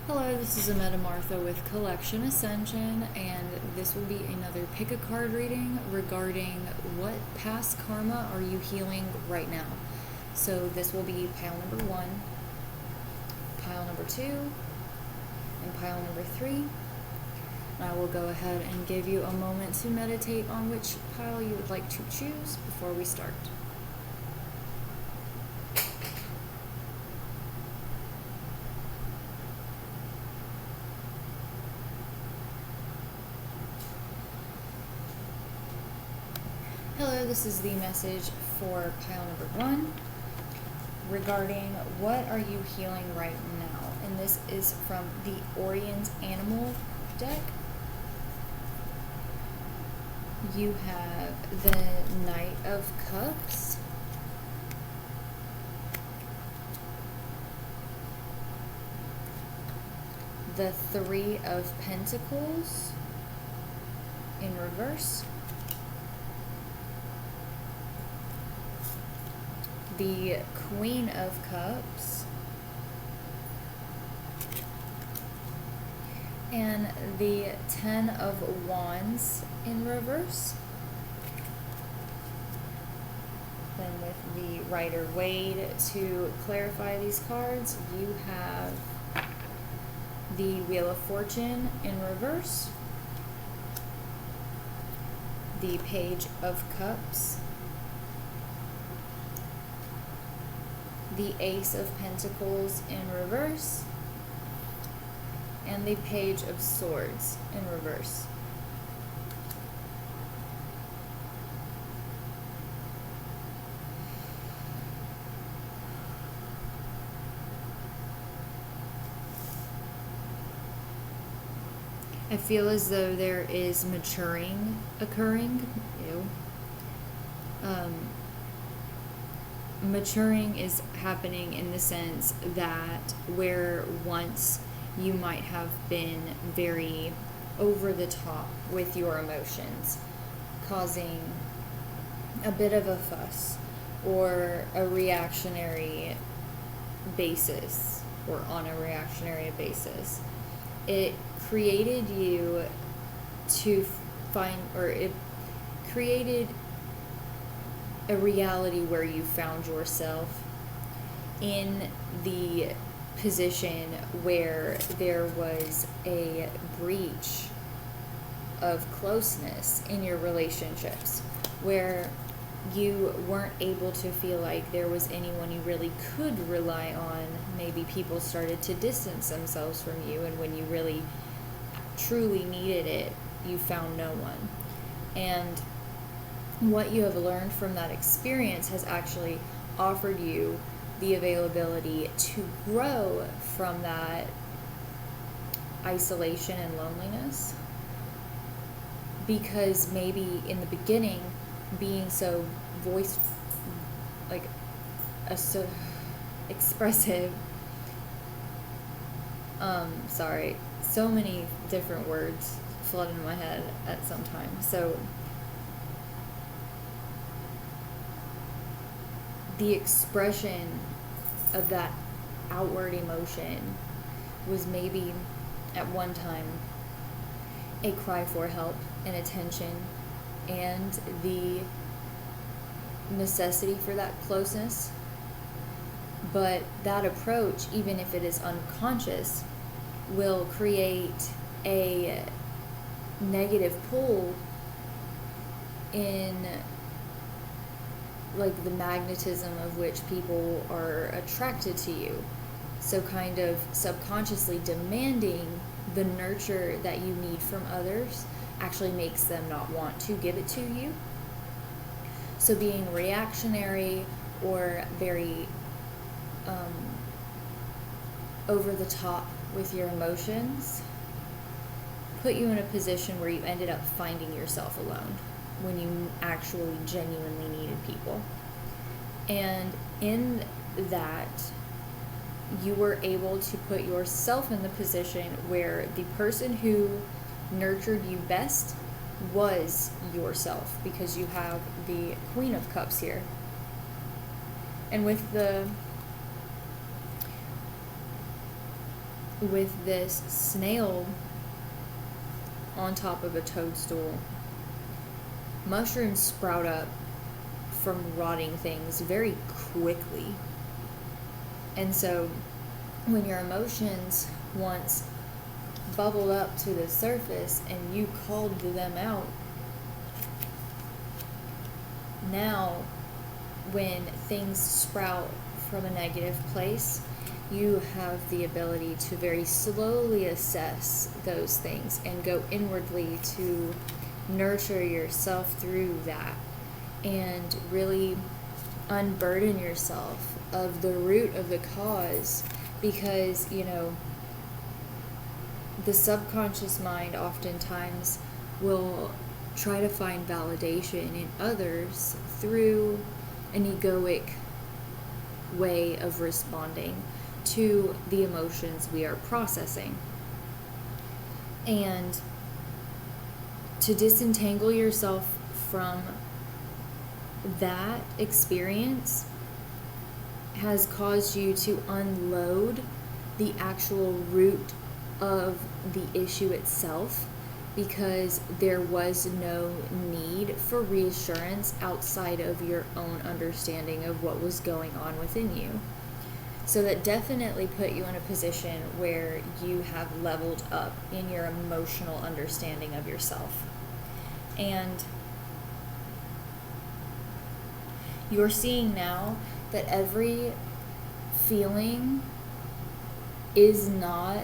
Hello, this is ametamartha with Collection Ascension, and this will be another pick a card reading regarding what past karma are you healing right now. So this will be pile number 1, pile number 2, and pile number 3. And I will go ahead and give you a moment to meditate on which pile you would like to choose before we start. Hello, this is the message for pile number 1 regarding what are you healing right now. And this is from the Orien's Animal deck. You have the Knight of Cups, the Three of Pentacles in reverse, the Queen of Cups, and the Ten of Wands in reverse. Then with the Rider-Waite to clarify these cards, you have the Wheel of Fortune in reverse, the Page of Cups, the Ace of Pentacles in reverse, and the Page of Swords in reverse. I feel as though there is maturing occurring. Maturing is happening in the sense that where once you might have been very over the top with your emotions, causing a bit of a fuss or a reactionary basis, or on a reactionary basis, it created you to find, or it created a reality where you found yourself in the position where there was a breach of closeness in your relationships, where you weren't able to feel like there was anyone you really could rely on. Maybe people started to distance themselves from you, and when you really truly needed it, you found no one. And what you have learned from that experience has actually offered you the availability to grow from that isolation and loneliness, because maybe in the beginning being so so expressive, so many different words flood in my head at some time. So the expression of that outward emotion was maybe at one time a cry for help and attention, and the necessity for that closeness. But that approach, even if it is unconscious, will create a negative pull in like the magnetism of which people are attracted to you. So kind of subconsciously demanding the nurture that you need from others actually makes them not want to give it to you. So being reactionary or very over the top with your emotions put you in a position where you ended up finding yourself alone when you actually genuinely needed people. And in that, you were able to put yourself in the position where the person who nurtured you best was yourself, because you have the Queen of Cups here. And with the with this snail on top of a toadstool, mushrooms sprout up from rotting things very quickly. And so when your emotions once bubbled up to the surface and you called them out, now when things sprout from a negative place, you have the ability to very slowly assess those things and go inwardly to nurture yourself through that and really unburden yourself of the root of the cause, because, you know, the subconscious mind oftentimes will try to find validation in others through an egoic way of responding to the emotions we are processing. And to disentangle yourself from that experience has caused you to unload the actual root of the issue itself, because there was no need for reassurance outside of your own understanding of what was going on within you. So that definitely put you in a position where you have leveled up in your emotional understanding of yourself. And you're seeing now that every feeling is not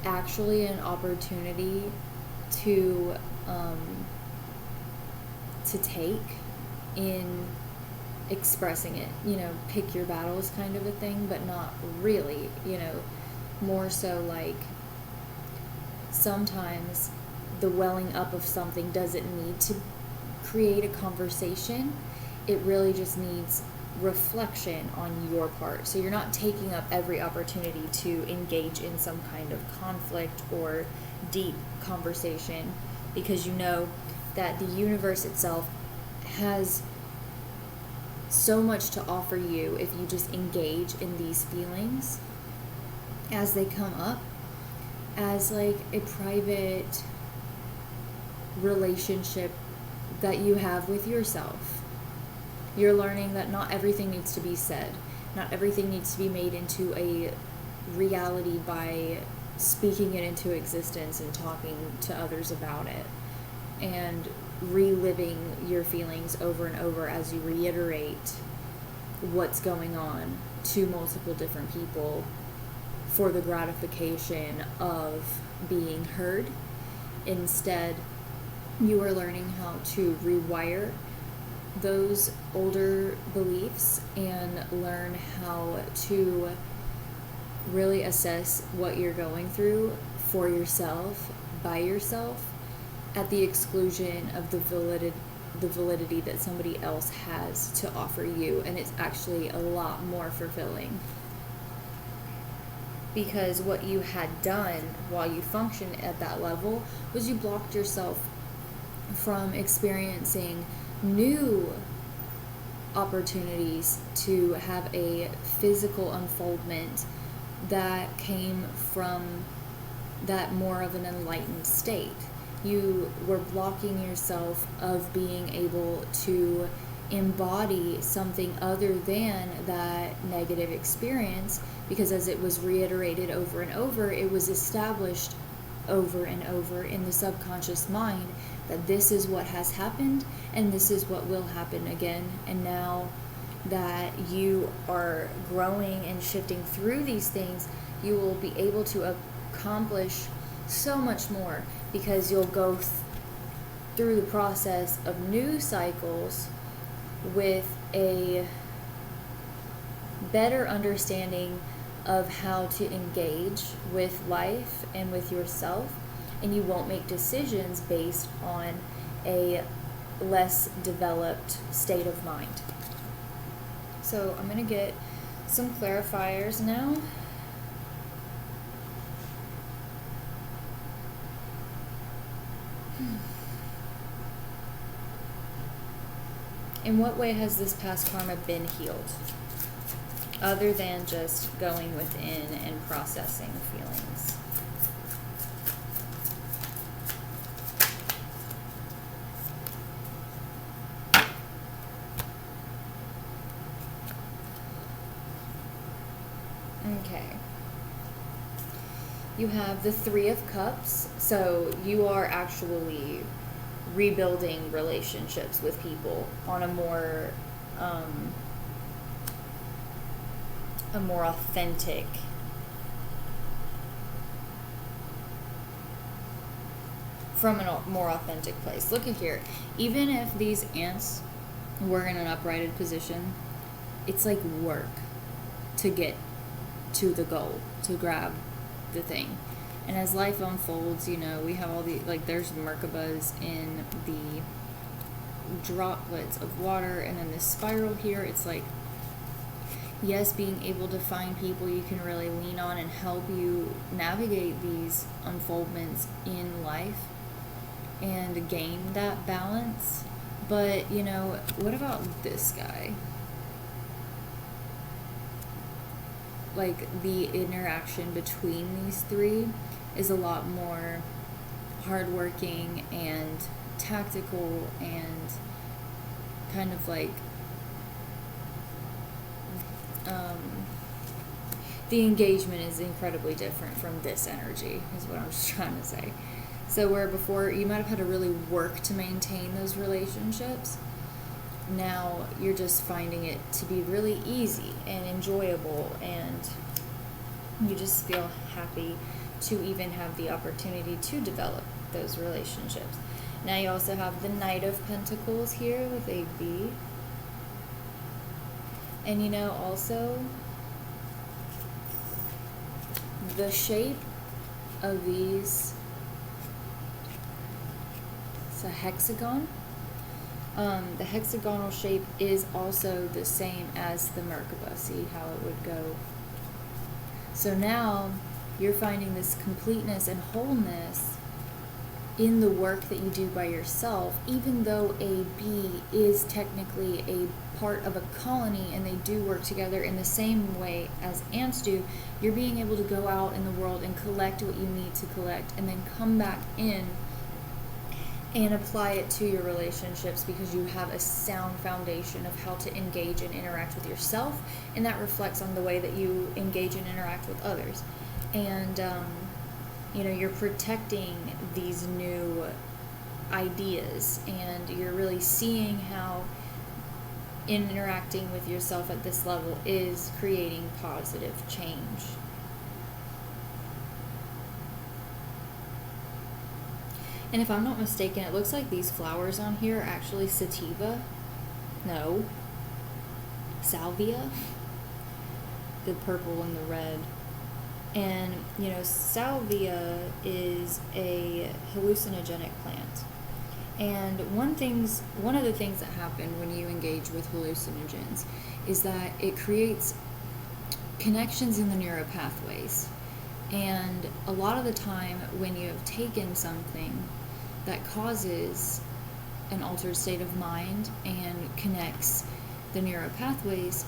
actually an opportunity to take in expressing it. You know, pick your battles kind of a thing, but not really, you know, more so like sometimes the welling up of something doesn't need to create a conversation. It really just needs reflection on your part. So you're not taking up every opportunity to engage in some kind of conflict or deep conversation, because you know that the universe itself has so much to offer you if you just engage in these feelings as they come up as like a private relationship that you have with yourself. You're learning that not everything needs to be said. Not everything needs to be made into a reality by speaking it into existence and talking to others about it and reliving your feelings over and over as you reiterate what's going on to multiple different people for the gratification of being heard. Instead, you are learning how to rewire those older beliefs and learn how to really assess what you're going through for yourself, by yourself, at the exclusion of the validity that somebody else has to offer you. And it's actually a lot more fulfilling, because what you had done while you functioned at that level was you blocked yourself from experiencing new opportunities to have a physical unfoldment that came from that more of an enlightened state. You were blocking yourself of being able to embody something other than that negative experience, because as it was reiterated over and over, it was established over and over in the subconscious mind that this is what has happened and this is what will happen again. And now that you are growing and shifting through these things, you will be able to accomplish so much more, because you'll go through the process of new cycles with a better understanding of how to engage with life and with yourself, and you won't make decisions based on a less developed state of mind. So I'm going to get some clarifiers now. In what way has this past karma been healed? other than just going within and processing feelings. Okay. You have the Three of Cups, so you are actually rebuilding relationships with people on a more authentic from a more authentic place. Look at here. Even if these ants were in an uprighted position, it's like work to get to the goal, to grab the thing. And as life unfolds, you know, we have all the, like, there's Merkabas in the droplets of water, and then this spiral here, it's like, yes, being able to find people you can really lean on and help you navigate these unfoldments in life and gain that balance. But, you know, what about this guy? Like, the interaction between these three is a lot more hardworking and tactical and kind of like the engagement is incredibly different from this energy, is what I'm just trying to say. So where before you might have had to really work to maintain those relationships, now you're just finding it to be really easy and enjoyable, and you just feel happy to even have the opportunity to develop those relationships. Now you also have the Knight of Pentacles here with a B. And you know, also the shape of these, it's a hexagon. The hexagonal shape is also the same as the Merkaba. See how it would go. So now you're finding this completeness and wholeness in the work that you do by yourself, even though a bee is technically a part of a colony and they do work together in the same way as ants do. You're being able to go out in the world and collect what you need to collect and then come back in and apply it to your relationships, because you have a sound foundation of how to engage and interact with yourself, and that reflects on the way that you engage and interact with others. And you know, you're protecting these new ideas, and you're really seeing how interacting with yourself at this level is creating positive change. And if I'm not mistaken, it looks like these flowers on here are actually sativa. No. Salvia. The purple and the red. And, you know, salvia is a hallucinogenic plant. And one of the things that happen when you engage with hallucinogens is that it creates connections in the neural pathways. And a lot of the time when you have taken something that causes an altered state of mind and connects the neural pathways,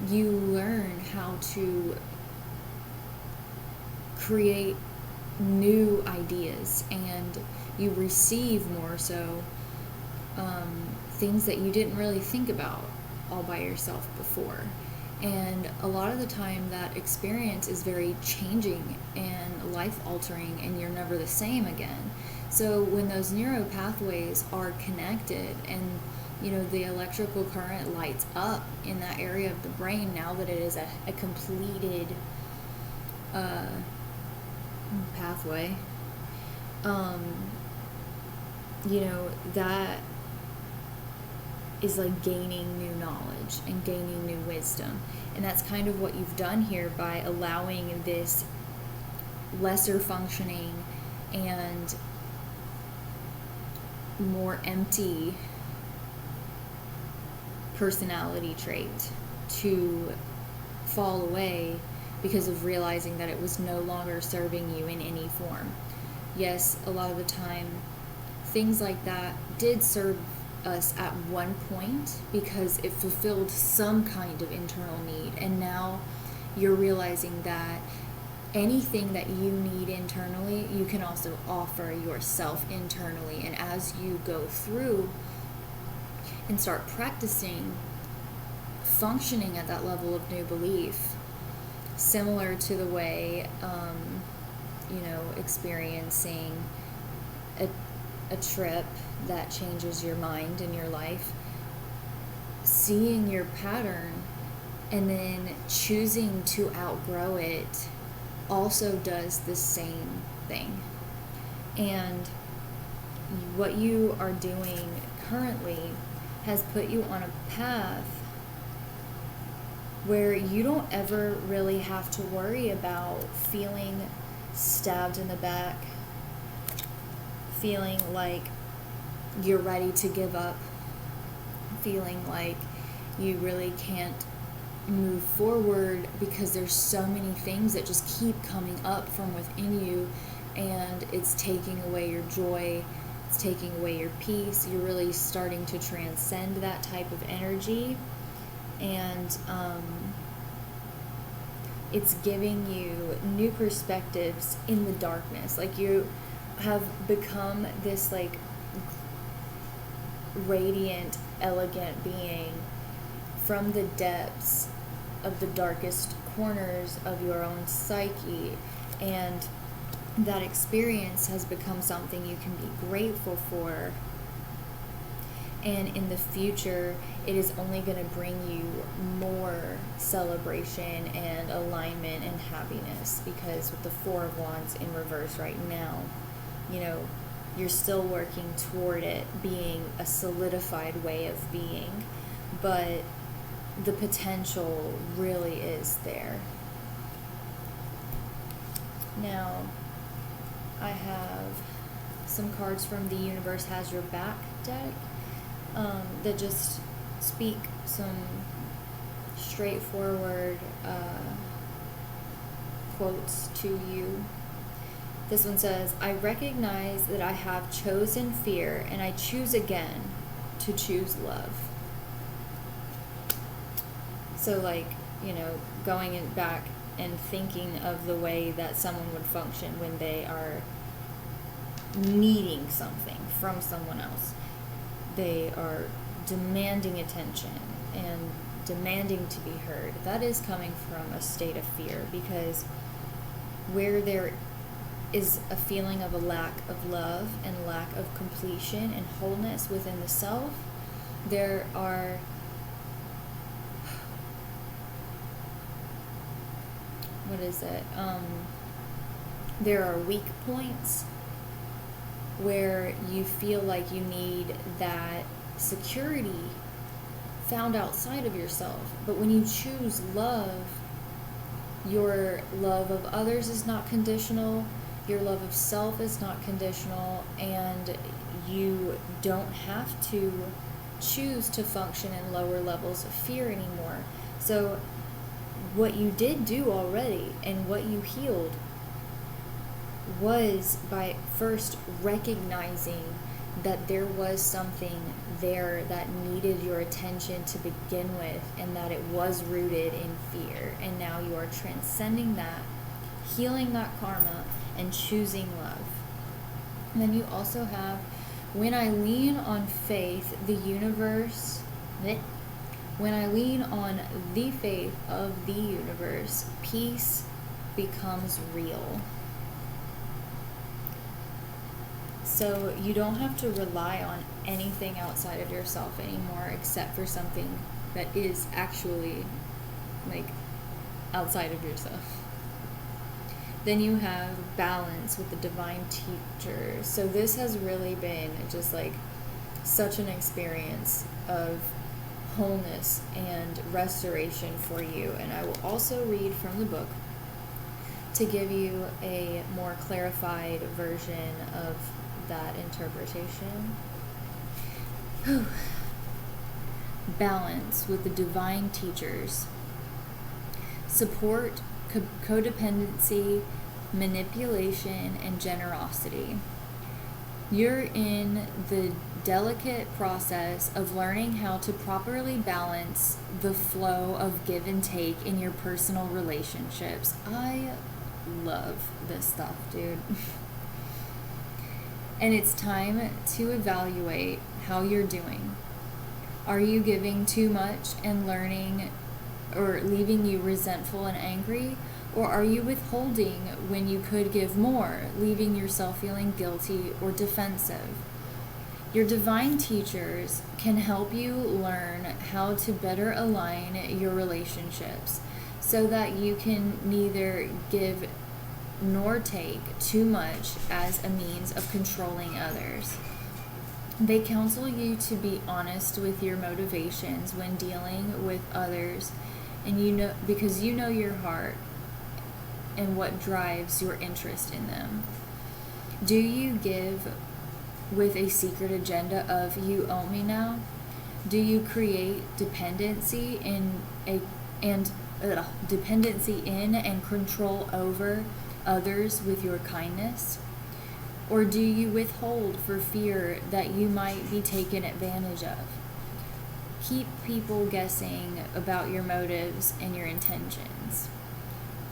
you learn how to create new ideas, and you receive more so things that you didn't really think about all by yourself before. And a lot of the time that experience is very changing and life-altering, and you're never the same again. So when those neural pathways are connected and, you know, the electrical current lights up in that area of the brain, now that it is a completed pathway, you know, that is like gaining new knowledge and gaining new wisdom. And that's kind of what you've done here by allowing this lesser functioning and more empty personality trait to fall away, because of realizing that it was no longer serving you in any form. Yes, a lot of the time things like that did serve us at one point because it fulfilled some kind of internal need. And now you're realizing that anything that you need internally, you can also offer yourself internally. And as you go through and start practicing functioning at that level of new belief, similar to the way, experiencing a trip that changes your mind and your life, seeing your pattern and then choosing to outgrow it also does the same thing. And what you are doing currently has put you on a path where you don't ever really have to worry about feeling stabbed in the back, feeling like you're ready to give up, feeling like you really can't move forward because there's so many things that just keep coming up from within you, and it's taking away your joy, it's taking away your peace. You're really starting to transcend that type of energy, and it's giving you new perspectives in the darkness. Like, you have become this like radiant, elegant being from the depths of the darkest corners of your own psyche, and that experience has become something you can be grateful for. And in the future, it is only going to bring you more celebration and alignment and happiness, because with the Four of Wands in reverse right now, you're still working toward it being a solidified way of being, but the potential really is there. Now, I have some cards from the Universe Has Your Back deck that just speak some straightforward quotes to you. This one says, I recognize that I have chosen fear, and I choose again to choose love. So going back and thinking of the way that someone would function when they are needing something from someone else. They are demanding attention and demanding to be heard. That is coming from a state of fear, because where there is a feeling of a lack of love and lack of completion and wholeness within the self, there are there are weak points where you feel like you need that security found outside of yourself. But when you choose love, your love of others is not conditional, your love of self is not conditional, and you don't have to choose to function in lower levels of fear anymore. So what you did do already and what you healed was by first recognizing that there was something there that needed your attention to begin with, and that it was rooted in fear. And now you are transcending that, healing that karma, and choosing love. And then you also have, when I lean on faith, the universe, when I lean on the faith of the universe, peace becomes real. So you don't have to rely on anything outside of yourself anymore, except for something that is actually outside of yourself. Then you have balance with the divine teacher. So this has really been just such an experience of wholeness and restoration for you. And I will also read from the book to give you a more clarified version of that interpretation. Balance with the divine teachers. Support, codependency, manipulation, and generosity. You're in the delicate process of learning how to properly balance the flow of give and take in your personal relationships. I love this stuff, dude. And it's time to evaluate how you're doing. Are you giving too much and learning or leaving you resentful and angry? Or are you withholding when you could give more, leaving yourself feeling guilty or defensive? Your divine teachers can help you learn how to better align your relationships so that you can neither give nor take too much as a means of controlling others. They counsel you to be honest with your motivations when dealing with others, and because you know your heart and what drives your interest in them. Do you give with a secret agenda of "you owe me now"? Do you create dependency in and control over others with your kindness? Or do you withhold for fear that you might be taken advantage of? Keep people guessing about your motives and your intentions.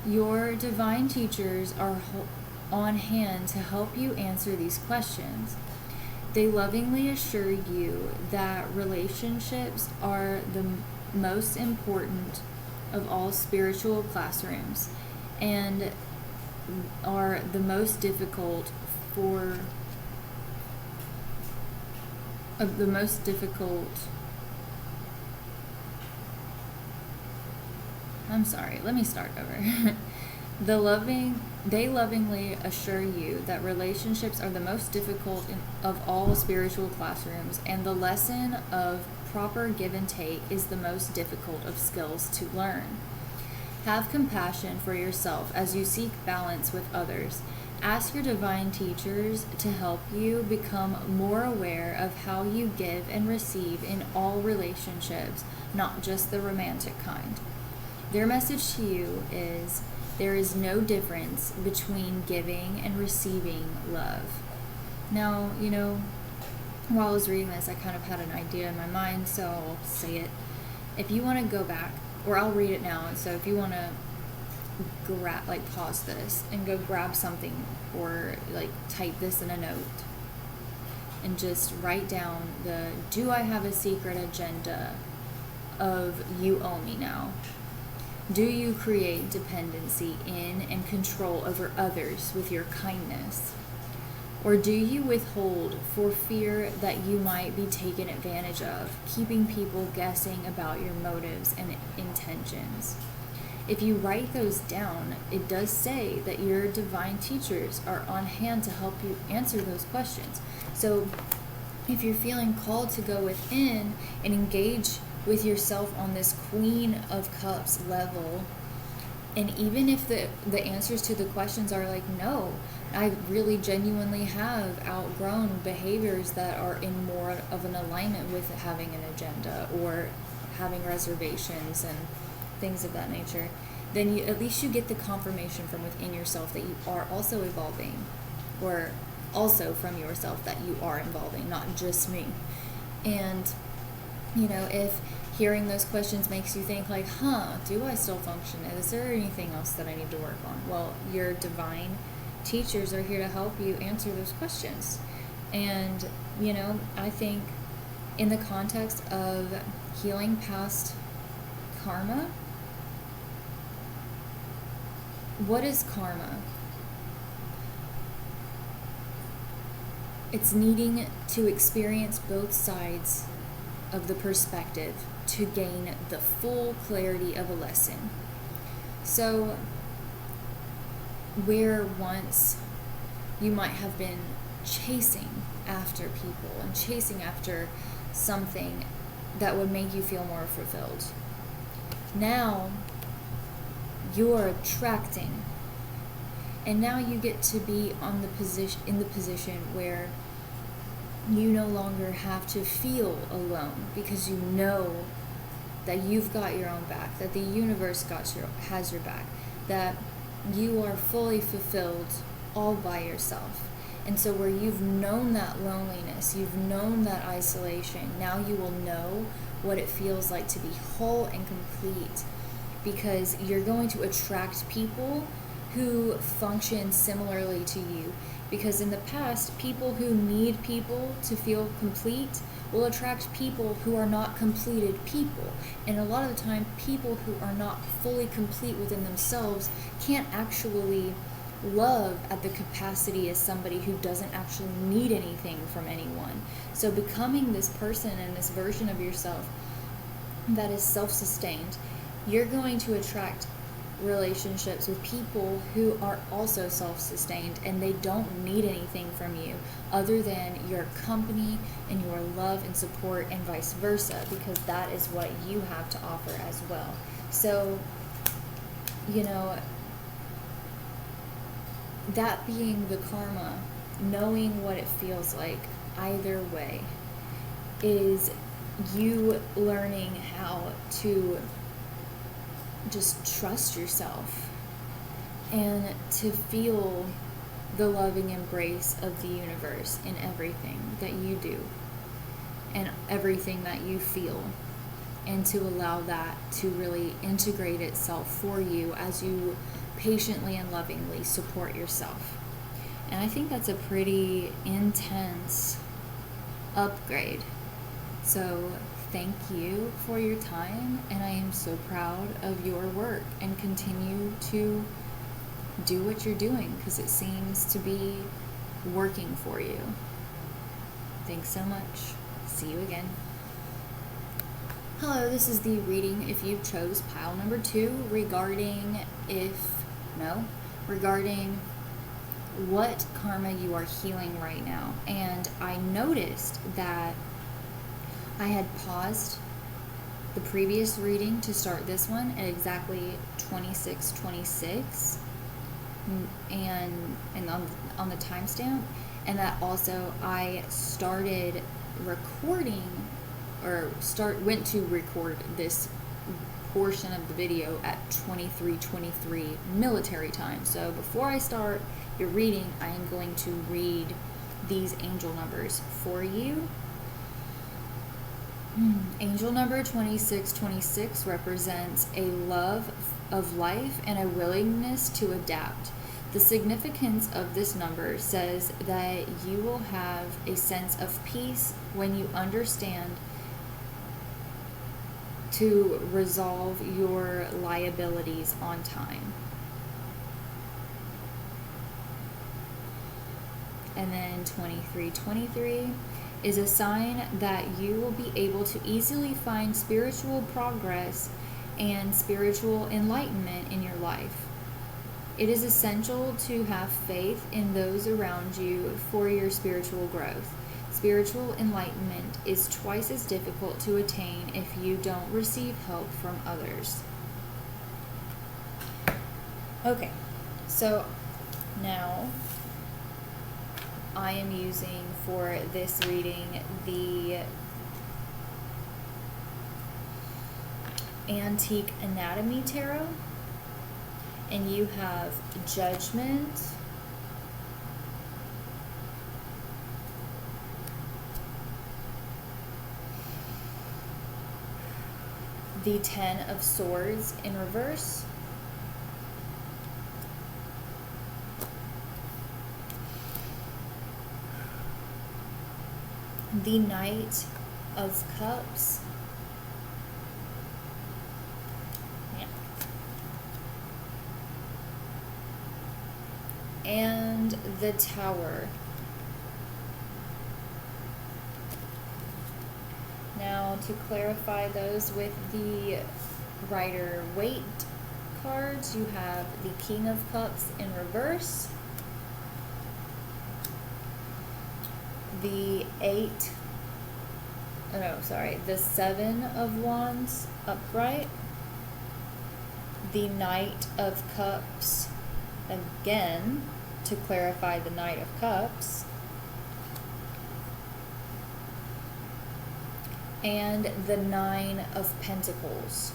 Your divine teachers are on hand to help you answer these questions. They lovingly assure you that relationships are the most important of all spiritual classrooms and are the most difficult I'm sorry, let me start over. They lovingly assure you that relationships are the most difficult of all spiritual classrooms, and the lesson of proper give and take is the most difficult of skills to learn. Have compassion for yourself as you seek balance with others. Ask your divine teachers to help you become more aware of how you give and receive in all relationships, not just the romantic kind. Their message to you is, there is no difference between giving and receiving love. Now, while I was reading this, I kind of had an idea in my mind, so I'll say it. If you want to go back, or I'll read it now, and so if you want to pause this and go grab something or type this in a note and just write down do I have a secret agenda of "you owe me now"? Do you create dependency in and control over others with your kindness? Or do you withhold for fear that you might be taken advantage of, keeping people guessing about your motives and intentions? If you write those down, it does say that your divine teachers are on hand to help you answer those questions. So if you're feeling called to go within and engage with yourself on this Queen of Cups level, and even if the answers to the questions are no, I really genuinely have outgrown behaviors that are in more of an alignment with having an agenda or having reservations and things of that nature, then at least you get the confirmation from within yourself that you are also evolving, or also from yourself that you are evolving, not just me. And if hearing those questions makes you think do I still function? Is there anything else that I need to work on? Well, your divine teachers are here to help you answer those questions. And, I think in the context of healing past karma, what is karma? It's needing to experience both sides of the perspective to gain the full clarity of a lesson. So, where once you might have been chasing after people and chasing after something that would make you feel more fulfilled, now you're attracting, and now you get to be in the position where you no longer have to feel alone, because you know that you've got your own back, that the universe has your back, that you are fully fulfilled all by yourself. And so where you've known that loneliness, you've known that isolation, now you will know what it feels like to be whole and complete, because you're going to attract people who function similarly to you. Because in the past, people who need people to feel complete will attract people who are not completed people. And a lot of the time, people who are not fully complete within themselves can't actually love at the capacity as somebody who doesn't actually need anything from anyone. So becoming this person and this version of yourself that is self-sustained, you're going to attract relationships with people who are also self-sustained, and they don't need anything from you other than your company and your love and support, and vice versa, because that is what you have to offer as well. So, you know, that being the karma, knowing what it feels like either way, is you learning how to just trust yourself and to feel the loving embrace of the universe in everything that you do and everything that you feel, and to allow that to really integrate itself for you as you patiently and lovingly support yourself. And I think that's a pretty intense upgrade. So thank you for your time, and I am so proud of your work, and continue to do what you're doing, because it seems to be working for you. Thanks so much. See you again. Hello, this is the reading if you chose pile number 2 regarding what karma you are healing right now. And I noticed that I had paused the previous reading to start this one at exactly 26:26 and on the timestamp, and that also I started recording went to record this portion of the video at 23:23 military time. So before I start your reading, I am going to read these angel numbers for you. Angel number 2626 represents a love of life and a willingness to adapt. The significance of this number says that you will have a sense of peace when you understand to resolve your liabilities on time. And then 2323 is a sign that you will be able to easily find spiritual progress and spiritual enlightenment in your life. It is essential to have faith in those around you for your spiritual growth. Spiritual enlightenment is twice as difficult to attain if you don't receive help from others. Okay, so now I am using for this reading the Antique Anatomy Tarot, and you have Judgment, the Ten of Swords in reverse, the Knight of Cups, and the Tower. Now, to clarify those with the Rider-Waite cards, you have the King of Cups in reverse, the the Seven of Wands upright, the Knight of Cups, again, to clarify the Knight of Cups, and the Nine of Pentacles.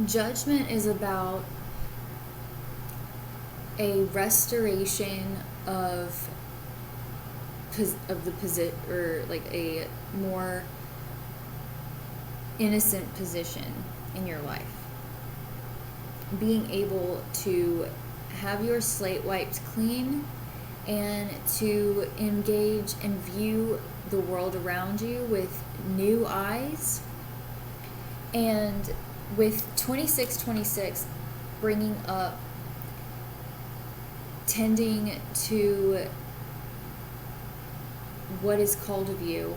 Judgment is about a restoration of the position, or like a more innocent position in your life. Being able to have your slate wiped clean and to engage and view the world around you with new eyes. And with 2626 bringing up tending to what is called of you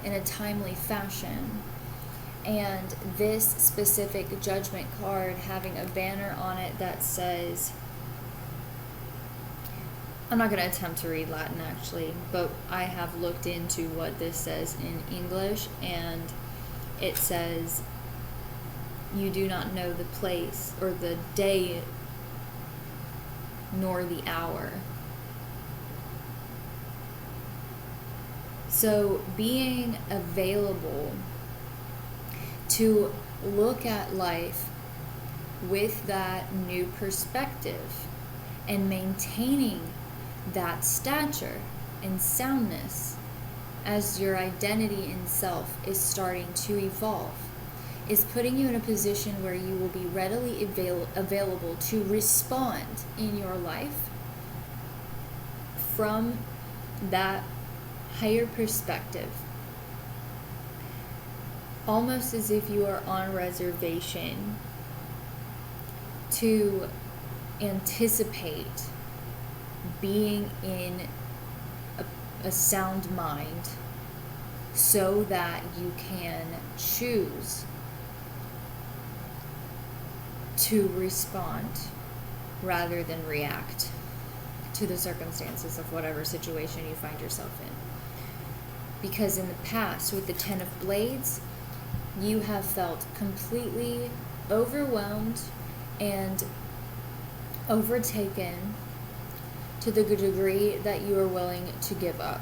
in a timely fashion, and this specific judgment card having a banner on it that says, I'm not going to attempt to read Latin actually, but I have looked into what this says in English, and it says, you do not know the place or the day nor the hour. So being available to look at life with that new perspective and maintaining that stature and soundness as your identity and self is starting to evolve is putting you in a position where you will be readily available to respond in your life from that higher perspective, almost as if you are on reservation to anticipate being in a sound mind so that you can choose to respond rather than react to the circumstances of whatever situation you find yourself in. Because in the past, with the Ten of Blades, you have felt completely overwhelmed and overtaken to the degree that you are willing to give up.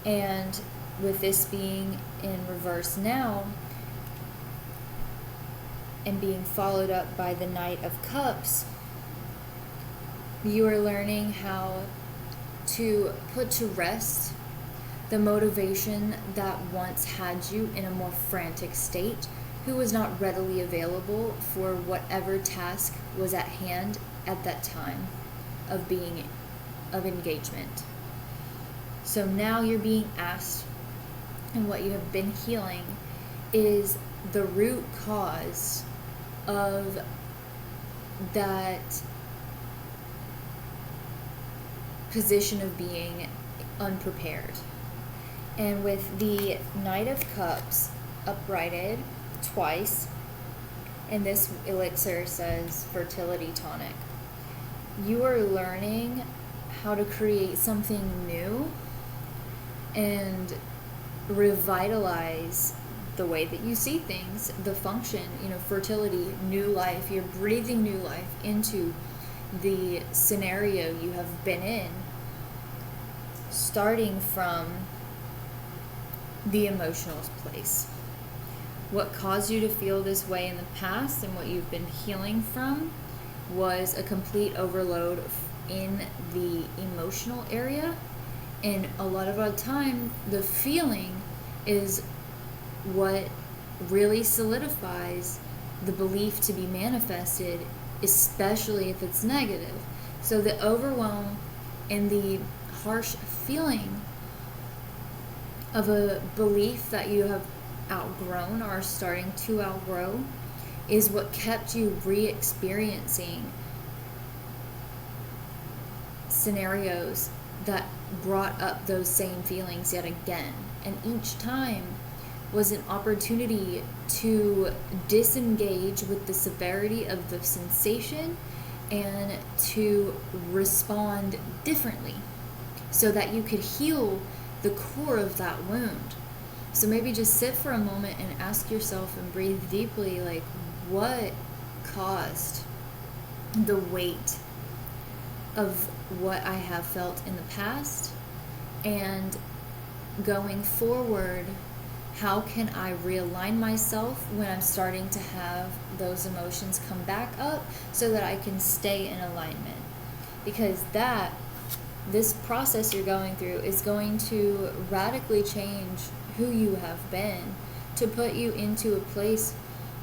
And with this being in reverse now, and being followed up by the Knight of Cups, you are learning how to put to rest the motivation that once had you in a more frantic state, who was not readily available for whatever task was at hand at that time of engagement. So now you're being asked, and what you have been healing is the root cause of that position of being unprepared. And with the Knight of Cups uprighted twice, and this elixir says fertility tonic, you are learning how to create something new and revitalize the way that you see things, the function, fertility, new life. You're breathing new life into the scenario you have been in, starting from the emotional place. What caused you to feel this way in the past and what you've been healing from was a complete overload in the emotional area. And a lot of our time, the feeling is what really solidifies the belief to be manifested, especially if it's negative. So the overwhelm and the harsh feeling of a belief that you have outgrown or are starting to outgrow is what kept you re-experiencing scenarios that brought up those same feelings yet again. And each time was an opportunity to disengage with the severity of the sensation and to respond differently so that you could heal the core of that wound. So maybe just sit for a moment and ask yourself and breathe deeply, like, what caused the weight of what I have felt in the past, and going forward, how can I realign myself when I'm starting to have those emotions come back up so that I can stay in alignment? Because this process you're going through is going to radically change who you have been, to put you into a place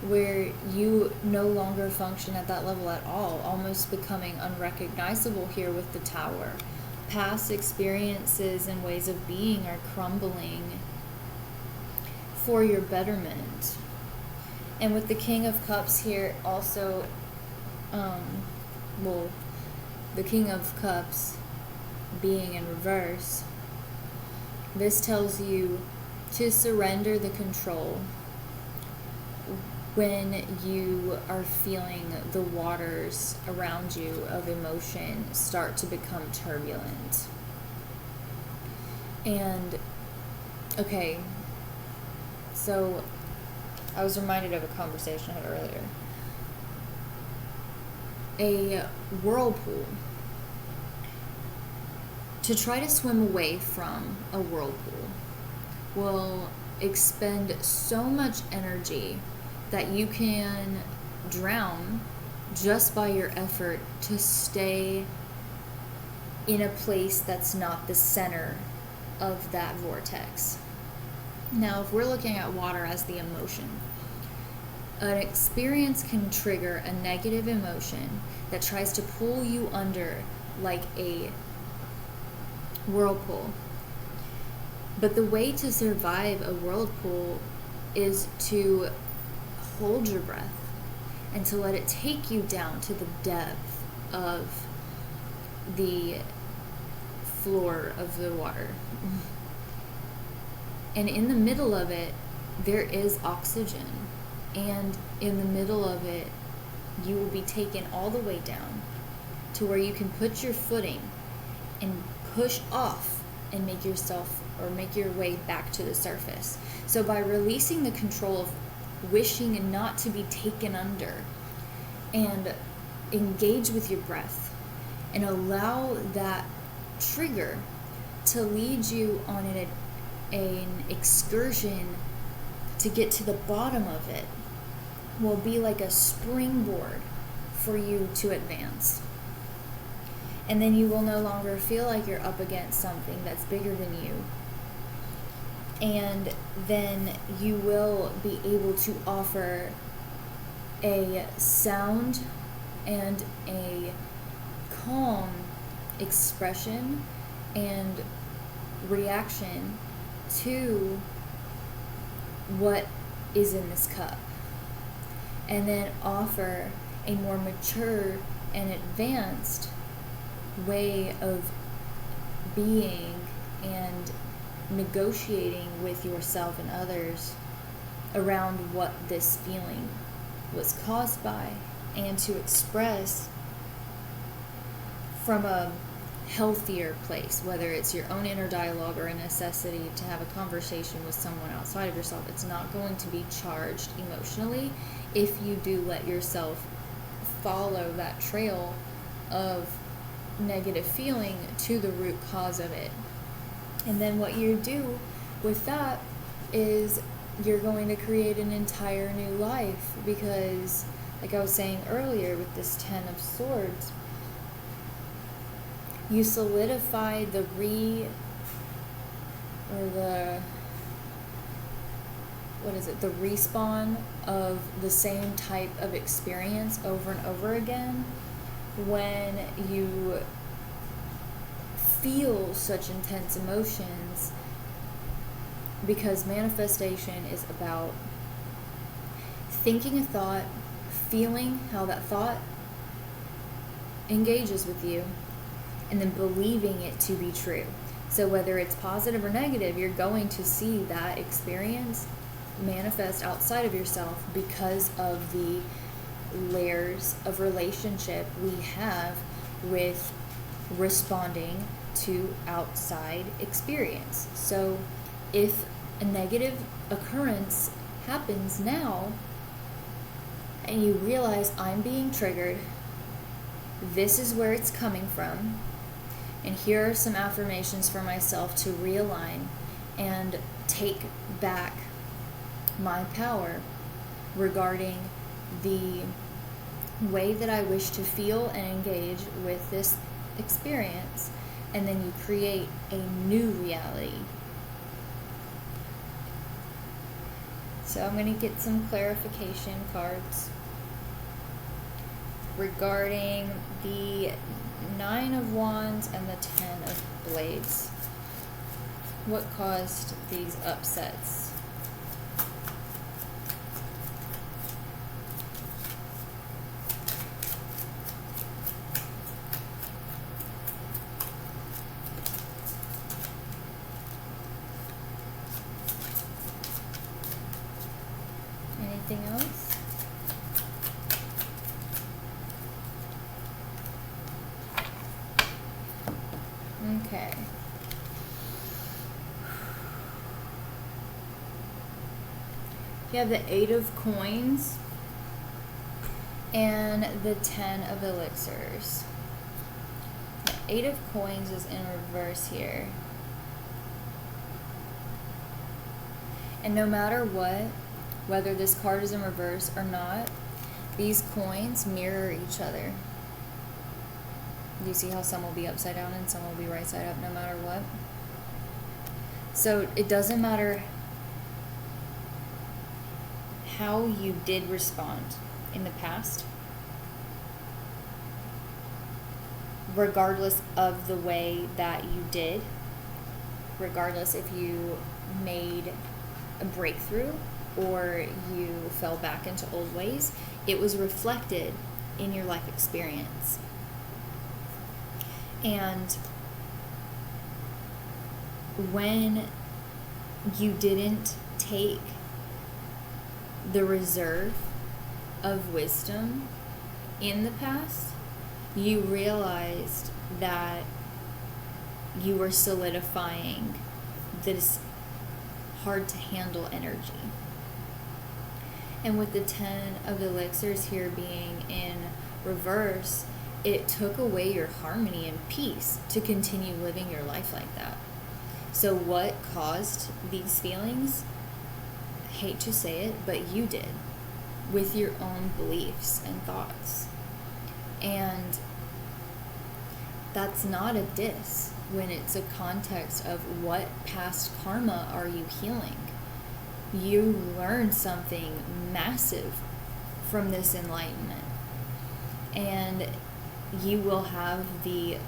where you no longer function at that level at all, almost becoming unrecognizable here with the Tower. Past experiences and ways of being are crumbling for your betterment. And with the King of Cups here also, the King of Cups being in reverse, this tells you to surrender the control when you are feeling the waters around you of emotion start to become turbulent. And, okay, so I was reminded of a conversation I had earlier. A whirlpool. To try to swim away from a whirlpool will expend so much energy that you can drown just by your effort to stay in a place that's not the center of that vortex. Now, if we're looking at water as the emotion, an experience can trigger a negative emotion that tries to pull you under like a whirlpool. But the way to survive a whirlpool is to hold your breath and to let it take you down to the depth of the floor of the water. And in the middle of it, there is oxygen. And in the middle of it, you will be taken all the way down to where you can put your footing and push off and make your way back to the surface. So by releasing the control of wishing not to be taken under, and engage with your breath and allow that trigger to lead you on an excursion to get to the bottom of it, will be like a springboard for you to advance. And then you will no longer feel like you're up against something that's bigger than you. And then you will be able to offer a sound and a calm expression and reaction to what is in this cup. And then offer a more mature and advanced way of being and negotiating with yourself and others around what this feeling was caused by, and to express from a healthier place, whether it's your own inner dialogue or a necessity to have a conversation with someone outside of yourself. It's not going to be charged emotionally if you do let yourself follow that trail of negative feeling to the root cause of it. And then what you do with that is you're going to create an entire new life, because like I was saying earlier with this 10 of Swords, you solidify the respawn of the same type of experience over and over again when you feel such intense emotions, because manifestation is about thinking a thought, feeling how that thought engages with you, and then believing it to be true. So whether it's positive or negative, you're going to see that experience manifest outside of yourself because of the layers of relationship we have with responding to outside experience. So if a negative occurrence happens now and you realize I'm being triggered, this is where it's coming from, and here are some affirmations for myself to realign and take back my power regarding the way that I wish to feel and engage with this experience, and then you create a new reality. So I'm going to get some clarification cards regarding the 9 of Wands and the 10 of Blades. What caused these upsets? Anything else? Okay. You have the 8 of Coins and the 10 of Elixirs. The 8 of Coins is in reverse here. And no matter what, whether this card is in reverse or not, these coins mirror each other. You see how some will be upside down and some will be right side up no matter what? So it doesn't matter how you did respond in the past, regardless of the way that you did, regardless if you made a breakthrough or you fell back into old ways, it was reflected in your life experience. And when you didn't take the reserve of wisdom in the past, you realized that you were solidifying this hard to handle energy. And with the 10 of Elixirs here being in reverse, it took away your harmony and peace to continue living your life like that. So what caused these feelings? I hate to say it, but you did, with your own beliefs and thoughts. And that's not a diss when it's a context of what past karma are you healing. You learned something massive from this enlightenment, and you will have the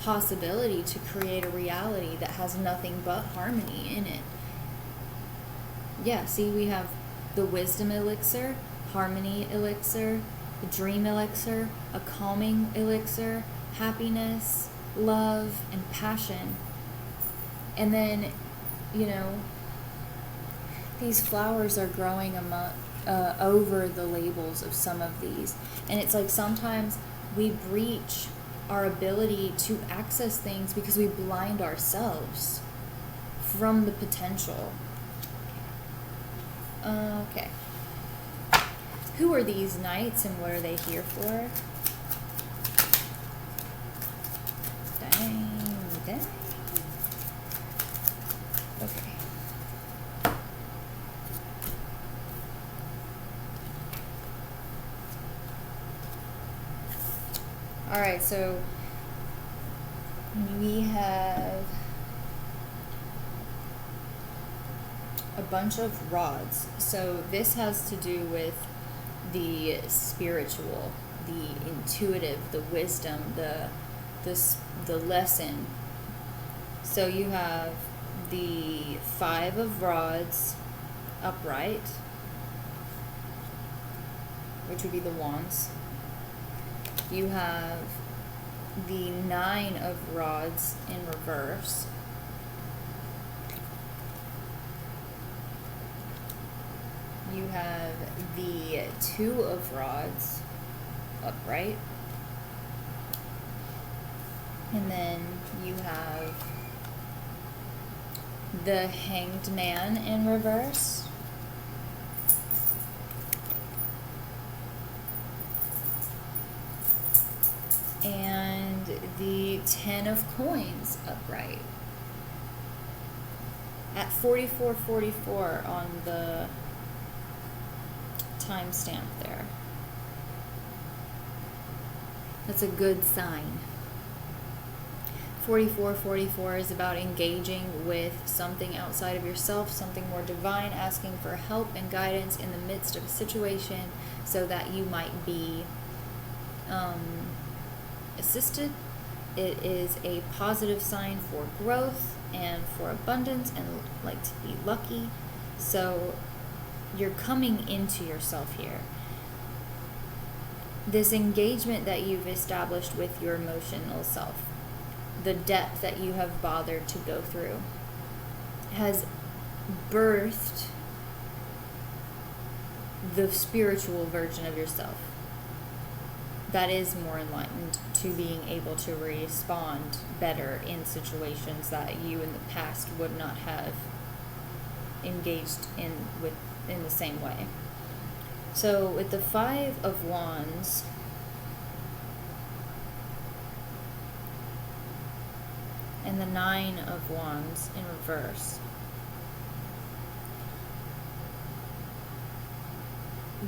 possibility to create a reality that has nothing but harmony in it. Yeah, see, we have the wisdom elixir, harmony elixir, the dream elixir, a calming elixir, happiness, love, and passion. And then, you know, these flowers are growing over the labels of some of these. And it's like sometimes we breach our ability to access things because we blind ourselves from the potential. Okay. Who are these knights and what are they here for? Dang. Okay. Alright, so we have a bunch of rods. So this has to do with the spiritual, the intuitive, the wisdom, the lesson. So you have the 5 of rods upright, which would be the wands. You have the 9 of rods in reverse. You have the 2 of rods upright. And then you have the Hanged Man in reverse. And the 10 of Coins upright. At 44:44 on the timestamp there. That's a good sign. 4444 is about engaging with something outside of yourself, something more divine, asking for help and guidance in the midst of a situation so that you might be assisted. It is a positive sign for growth and for abundance and like to be lucky. So you're coming into yourself here. This engagement that you've established with your emotional self, the depth that you have bothered to go through, has birthed the spiritual version of yourself that is more enlightened to being able to respond better in situations that you in the past would not have engaged in the same way. So with the 5 of Wands, and the 9 of Wands in reverse,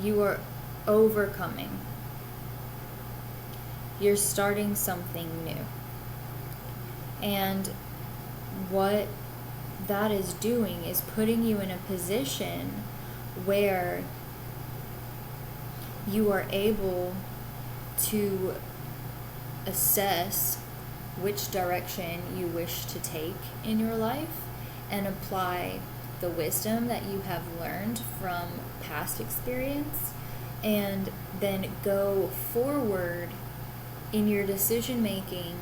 you are overcoming. You're starting something new. And what that is doing is putting you in a position where you are able to assess which direction you wish to take in your life and apply the wisdom that you have learned from past experience, and then go forward in your decision making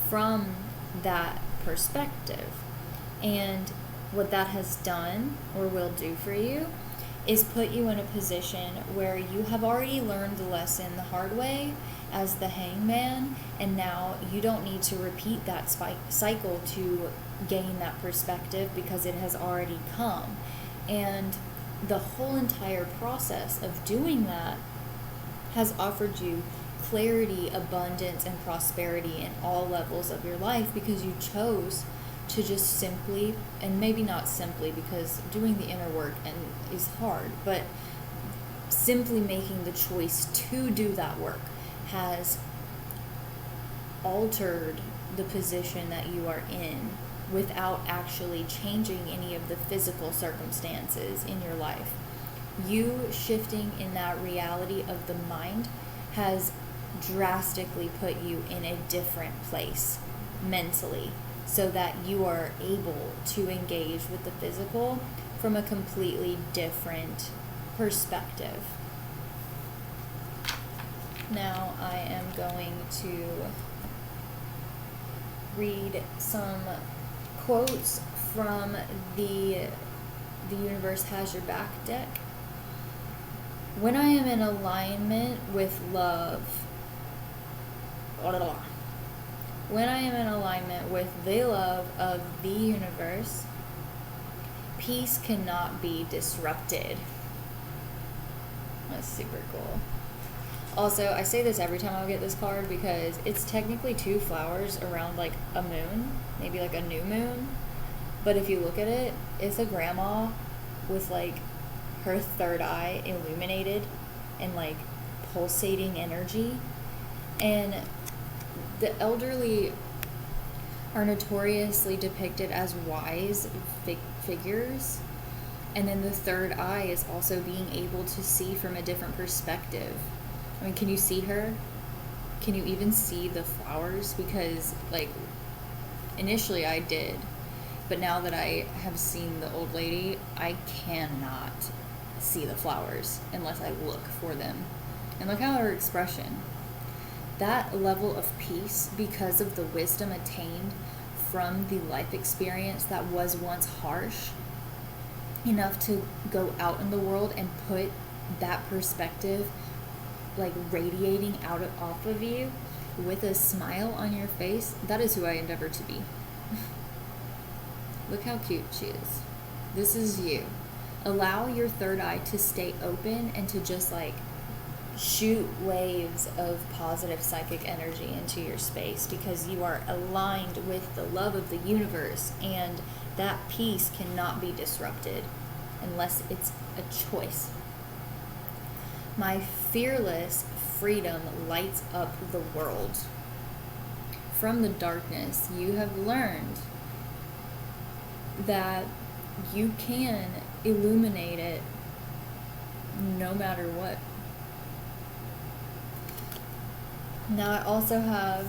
from that perspective. And what that has done or will do for you is put you in a position where you have already learned the lesson the hard way as the hangman, and now you don't need to repeat that cycle to gain that perspective because it has already come. And the whole entire process of doing that has offered you clarity, abundance, and prosperity in all levels of your life because you chose to just simply, and maybe not simply because doing the inner work is hard, but simply making the choice to do that work has altered the position that you are in without actually changing any of the physical circumstances in your life. You shifting in that reality of the mind has drastically put you in a different place mentally, so that you are able to engage with the physical from a completely different perspective. Now I am going to read some quotes from the Universe Has Your Back deck. When I am in alignment with love, when I am in alignment with the love of the universe, peace cannot be disrupted. That's super cool. Also, I say this every time I get this card because it's technically 2 flowers around like a moon, maybe like a new moon. But if you look at it, it's a grandma with like her third eye illuminated and like pulsating energy. And the elderly are notoriously depicted as wise figures. And then the third eye is also being able to see from a different perspective. I mean, can you see her? Can you even see the flowers? Because, like, initially I did. But now that I have seen the old lady, I cannot see the flowers unless I look for them. And look at her expression. That level of peace, because of the wisdom attained from the life experience that was once harsh, enough to go out in the world and put that perspective like radiating off of you with a smile on your face, that is who I endeavor to be. Look how cute she is. This is you. Allow your third eye to stay open and to just like shoot waves of positive psychic energy into your space, because you are aligned with the love of the universe, and that peace cannot be disrupted unless it's a choice. My fearless freedom lights up the world. From the darkness, you have learned that you can illuminate it no matter what. Now I also have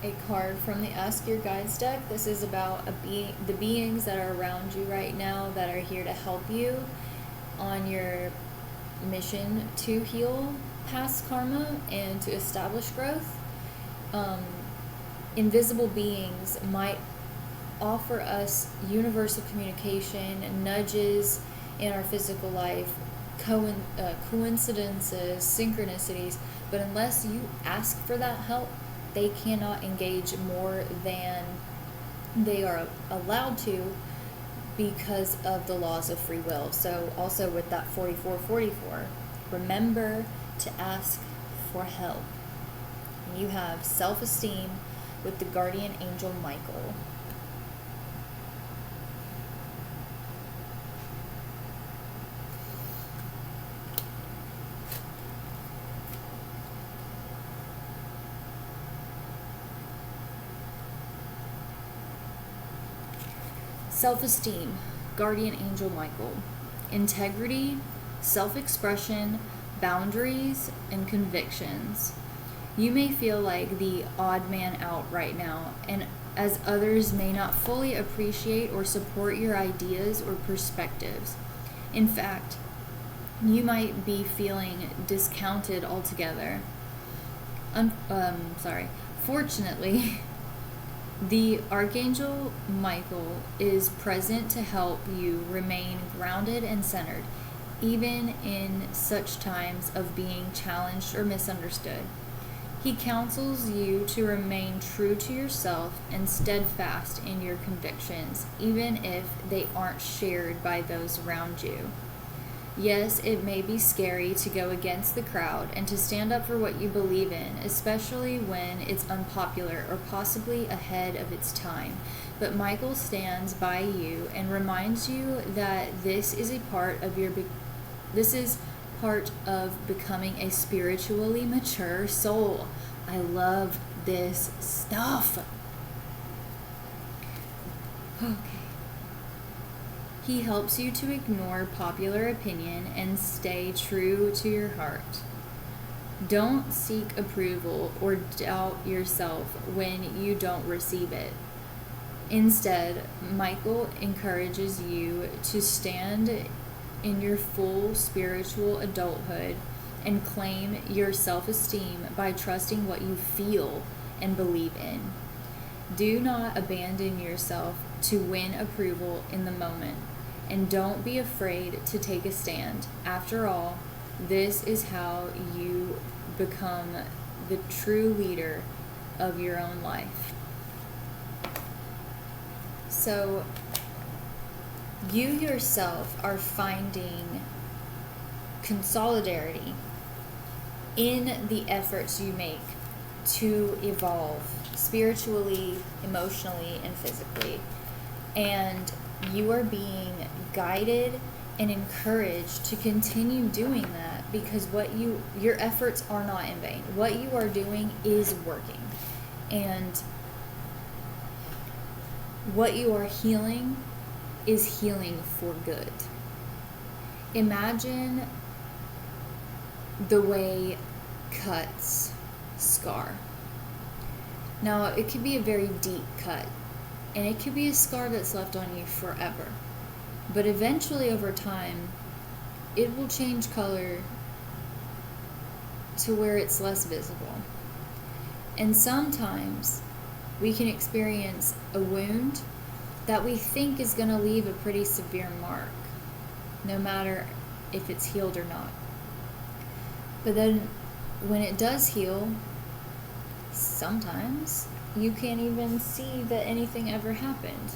a card from the Ask Your Guides deck. This is about the beings that are around you right now that are here to help you on your mission to heal past karma and to establish growth. Invisible beings might offer us universal communication, nudges in our physical life, coincidences, synchronicities, but unless you ask for that help, they cannot engage more than they are allowed to because of the laws of free will. So also with that 4444, remember to ask for help. You have self-esteem with the guardian angel Michael. Self-esteem, guardian angel Michael. Integrity, self-expression, boundaries, and convictions. You may feel like the odd man out right now, and as others may not fully appreciate or support your ideas or perspectives. In fact, you might be feeling discounted altogether. Fortunately, the Archangel Michael is present to help you remain grounded and centered, even in such times of being challenged or misunderstood. He counsels you to remain true to yourself and steadfast in your convictions, even if they aren't shared by those around you. Yes, it may be scary to go against the crowd and to stand up for what you believe in, especially when it's unpopular or possibly ahead of its time. But Michael stands by you and reminds you that this is part of becoming a spiritually mature soul. I love this stuff. Okay. He helps you to ignore popular opinion and stay true to your heart. Don't seek approval or doubt yourself when you don't receive it. Instead, Michael encourages you to stand in your full spiritual adulthood and claim your self-esteem by trusting what you feel and believe in. Do not abandon yourself to win approval in the moment. And don't be afraid to take a stand. After all, this is how you become the true leader of your own life. So, you yourself are finding consolidarity in the efforts you make to evolve spiritually, emotionally, and physically. And you are being guided and encouraged to continue doing that because your efforts are not in vain. What you are doing is working. And what you are healing is healing for good. Imagine the way cuts scar. Now, it could be a very deep cut. And it could be a scar that's left on you forever. But eventually, over time, it will change color to where it's less visible. And sometimes we can experience a wound that we think is going to leave a pretty severe mark, no matter if it's healed or not. But then when it does heal, sometimes you can't even see that anything ever happened.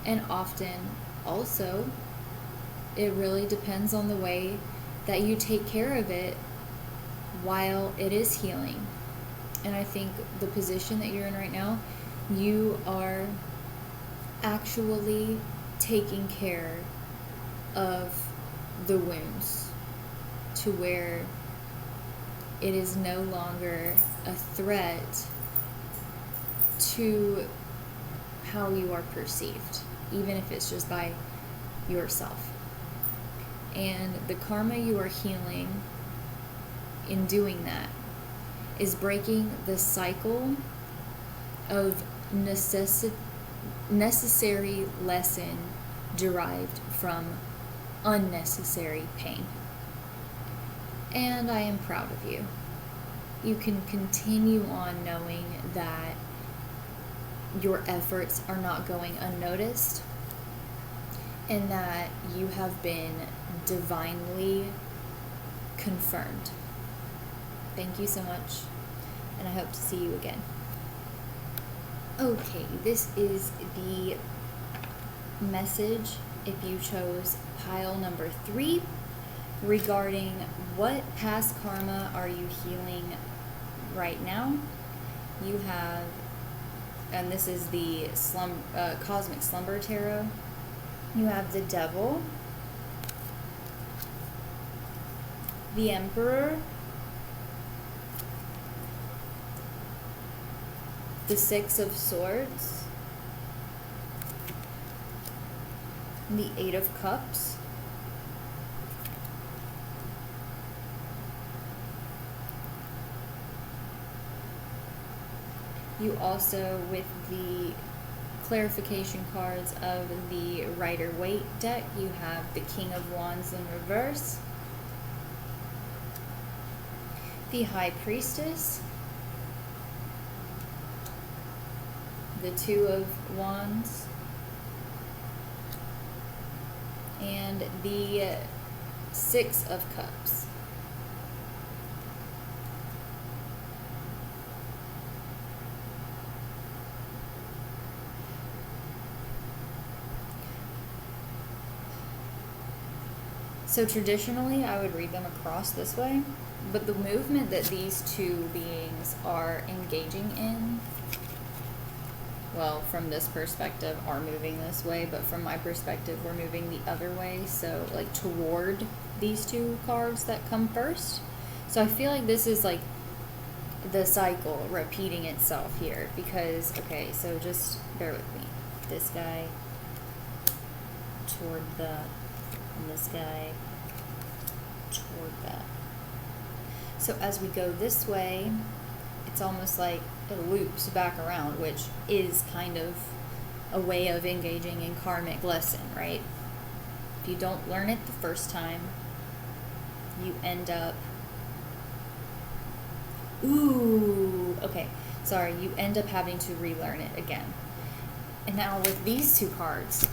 And often, also, it really depends on the way that you take care of it while it is healing. And I think the position that you're in right now, you are actually taking care of the wounds to where it is no longer a threat to how you are perceived, even if it's just by yourself. And the karma you are healing in doing that is breaking the cycle of necessary lesson derived from unnecessary pain. And I am proud of you. You can continue on knowing that your efforts are not going unnoticed and that you have been divinely confirmed. Thank you so much, and I hope to see you again. Okay, this is the message if you chose pile number 3 regarding what past karma are you healing right now. You have, and this is the Cosmic Slumber Tarot. You have the Devil, the Emperor, the Six of Swords, the Eight of Cups, you also, with the clarification cards of the Rider-Waite deck, you have the King of Wands in reverse, the High Priestess, the Two of Wands, and the Six of Cups. So traditionally, I would read them across this way, but the movement that these two beings are engaging in, well, from this perspective, are moving this way, but from my perspective, we're moving the other way, so like toward these two cards that come first. So I feel like this is like the cycle repeating itself here, because, okay, so just bear with me. This guy toward the, and this guy toward that. So as we go this way, it's almost like it loops back around, which is kind of a way of engaging in karmic lesson, right? If you don't learn it the first time, you end up, you end up having to relearn it again. And now with these two cards,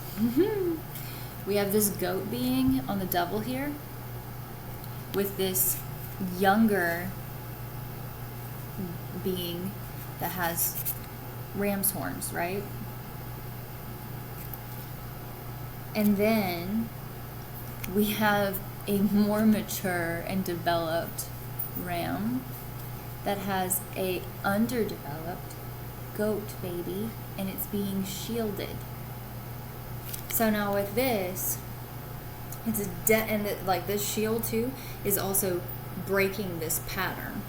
we have this goat being on the Devil here with this younger being that has ram's horns, right? And then we have a more mature and developed ram that has a underdeveloped goat baby, and it's being shielded. So now with this, it's like this shield too is also breaking this pattern.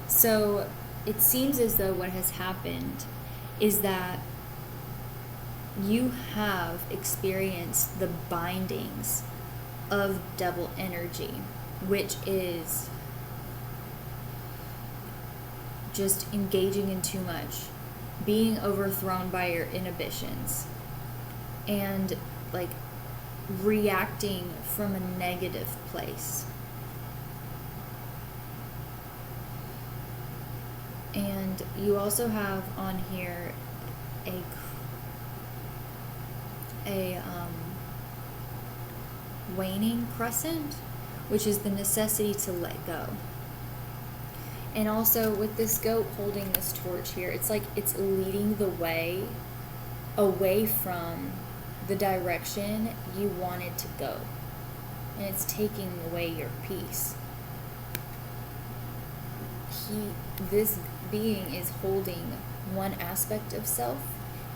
So it seems as though what has happened is that you have experienced the bindings of devil energy, which is just engaging in too much, being overthrown by your inhibitions, and like reacting from a negative place. And you also have on here a waning crescent, which is the necessity to let go. And also with this goat holding this torch here, it's like it's leading the way away from the direction you wanted to go. And it's taking away your peace. This being is holding one aspect of self,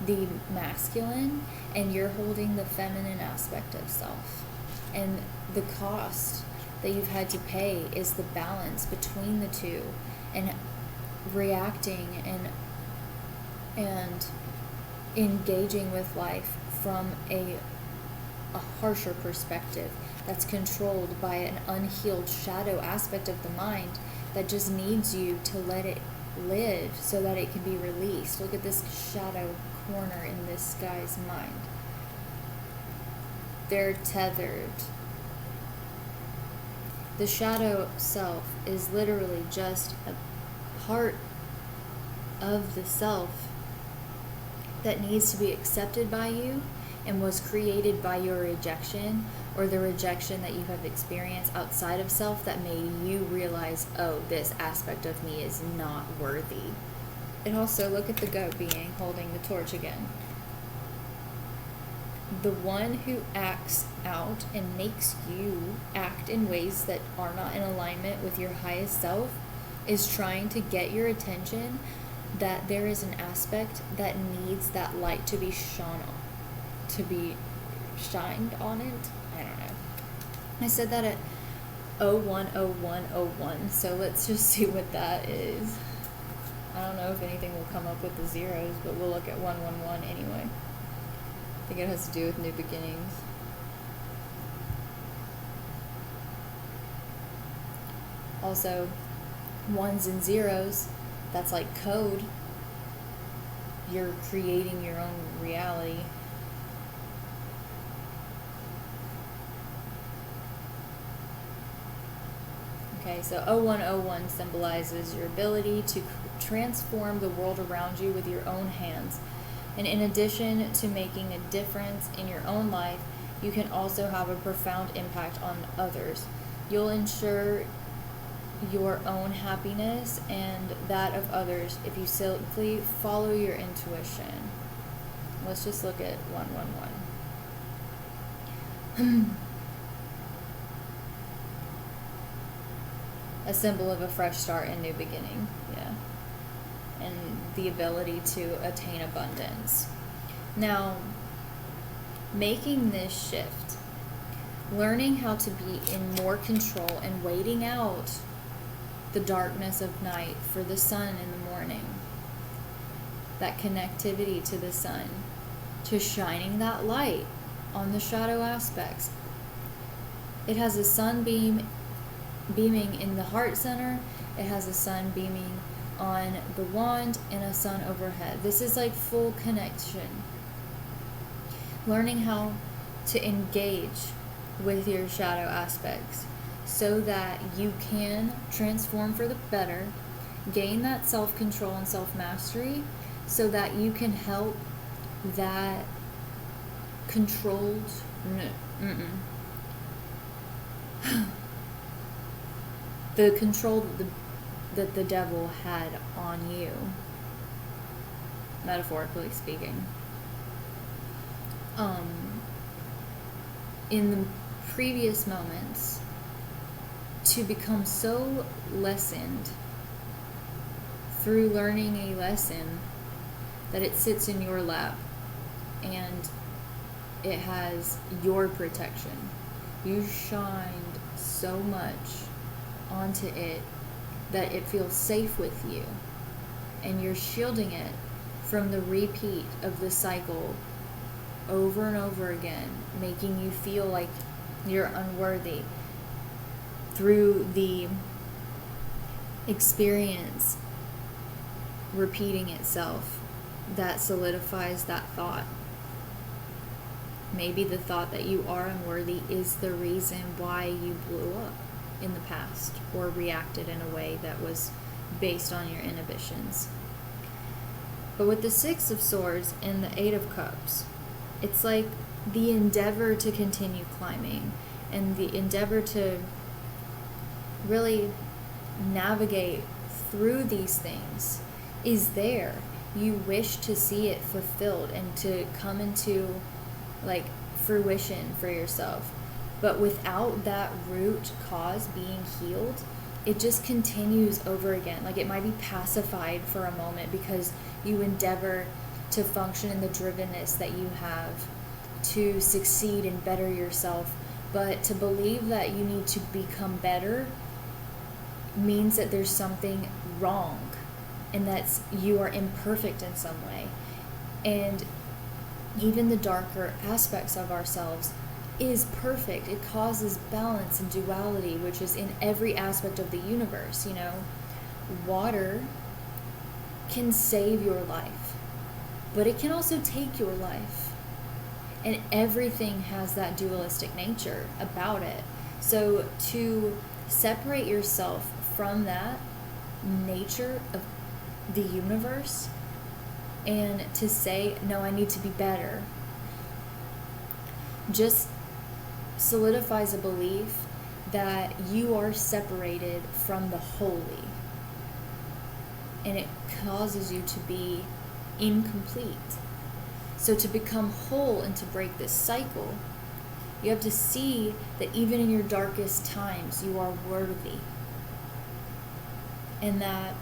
the masculine, and you're holding the feminine aspect of self. And the cost that you've had to pay is the balance between the two, and reacting and engaging with life from a harsher perspective that's controlled by an unhealed shadow aspect of the mind that just needs you to let it live so that it can be released. Look at this shadow corner in this guy's mind. They're tethered. The shadow self is literally just a part of the self that needs to be accepted by you and was created by your rejection, or the rejection that you have experienced outside of self that made you realize, oh, this aspect of me is not worthy. And also, look at the goat being holding the torch again. The one who acts out and makes you act in ways that are not in alignment with your highest self is trying to get your attention that there is an aspect that needs that light to be shone on, to be shined on it. I don't know. I said that at 010101, so let's just see what that is. I don't know if anything will come up with the zeros, but we'll look at 111 anyway. I think it has to do with new beginnings. Also, ones and zeros, that's like code. You're creating your own reality. Okay, so 0101 symbolizes your ability to transform the world around you with your own hands. And in addition to making a difference in your own life, you can also have a profound impact on others. You'll ensure your own happiness and that of others if you simply follow your intuition. Let's just look at 111. A symbol of a fresh start and new beginning. Yeah. And the ability to attain abundance. Now, making this shift, learning how to be in more control and waiting out the darkness of night for the sun in the morning, that connectivity to the sun, to shining that light on the shadow aspects. It has a sunbeam beaming in the heart center, it has a sun beaming on the wand, and a sun overhead. This is like full connection. Learning how to engage with your shadow aspects so that you can transform for the better, gain that self-control and self-mastery so that you can help that controlled the control that the devil had on you, metaphorically speaking. In the previous moments, to become so lessened through learning a lesson that it sits in your lap and it has your protection. You shined so much onto it that it feels safe with you, and you're shielding it from the repeat of the cycle over and over again, making you feel like you're unworthy through the experience repeating itself that solidifies that thought. Maybe the thought that you are unworthy is the reason why you blew up in the past or reacted in a way that was based on your inhibitions. But with the Six of Swords and the Eight of Cups, it's like the endeavor to continue climbing and the endeavor to really navigate through these things is there. You wish to see it fulfilled and to come into like fruition for yourself. But without that root cause being healed, it just continues over again. Like it might be pacified for a moment because you endeavor to function in the drivenness that you have to succeed and better yourself But to believe that you need to become better means that there's something wrong, and that's you are imperfect in some way. And even the darker aspects of ourselves is perfect. It causes balance and duality, which is in every aspect of the universe. Water can save your life, but it can also take your life. And everything has that dualistic nature about it. So to separate yourself from that nature of the universe and to say, no, I need to be better, just solidifies a belief that you are separated from the holy. And it causes you to be incomplete. So to become whole and to break this cycle, you have to see that even in your darkest times, you are worthy. And that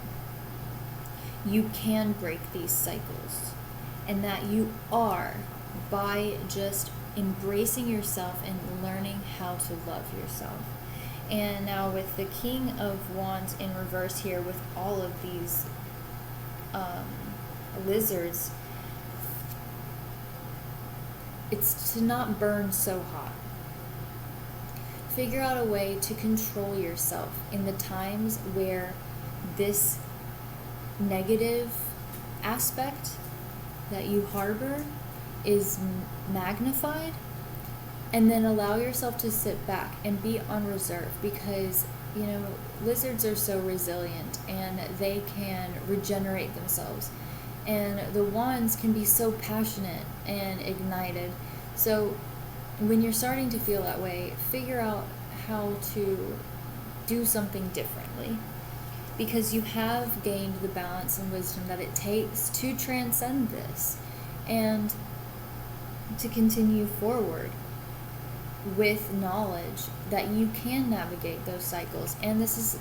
you can break these cycles. And that you are, by just embracing yourself and learning how to love yourself. And now with the King of Wands in reverse here, with all of these lizards, it's to not burn so hot. Figure out a way to control yourself in the times where this negative aspect that you harbor is magnified, and then allow yourself to sit back and be on reserve, because lizards are so resilient and they can regenerate themselves, and the wands can be so passionate and ignited. So when you're starting to feel that way, figure out how to do something differently, because you have gained the balance and wisdom that it takes to transcend this and to continue forward with knowledge that you can navigate those cycles. And this is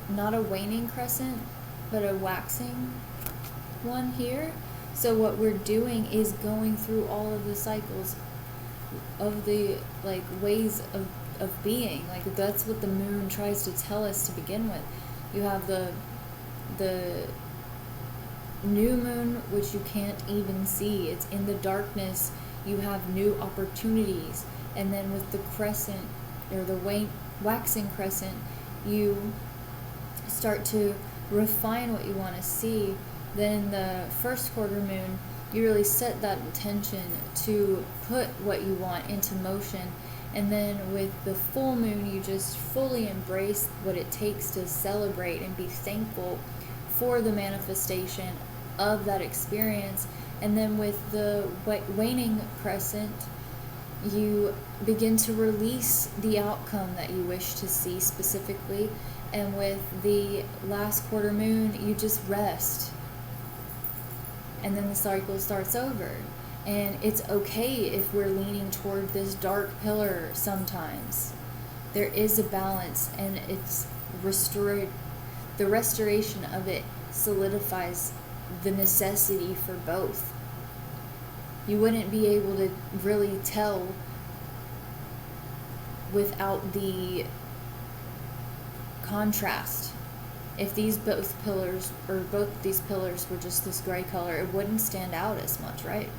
not a waning crescent, but a waxing one here. So what we're doing is going through all of the cycles of the ways of being. That's what the moon tries to tell us to begin with. You have the new moon, which you can't even see. It's in the darkness. You have new opportunities. And then with the crescent, or the waxing crescent, you start to refine what you want to see. Then in the first quarter moon, you really set that intention to put what you want into motion. And then with the full moon, you just fully embrace what it takes to celebrate and be thankful for the manifestation of that experience. And then with the waning crescent, you begin to release the outcome that you wish to see specifically. And with the last quarter moon, you just rest. And then the cycle starts over. And it's okay if we're leaning toward this dark pillar sometimes. There is a balance, and it's restored. The restoration of it solidifies the necessity for both. You wouldn't be able to really tell without the contrast. If both these pillars were just this gray color, it wouldn't stand out as much, right?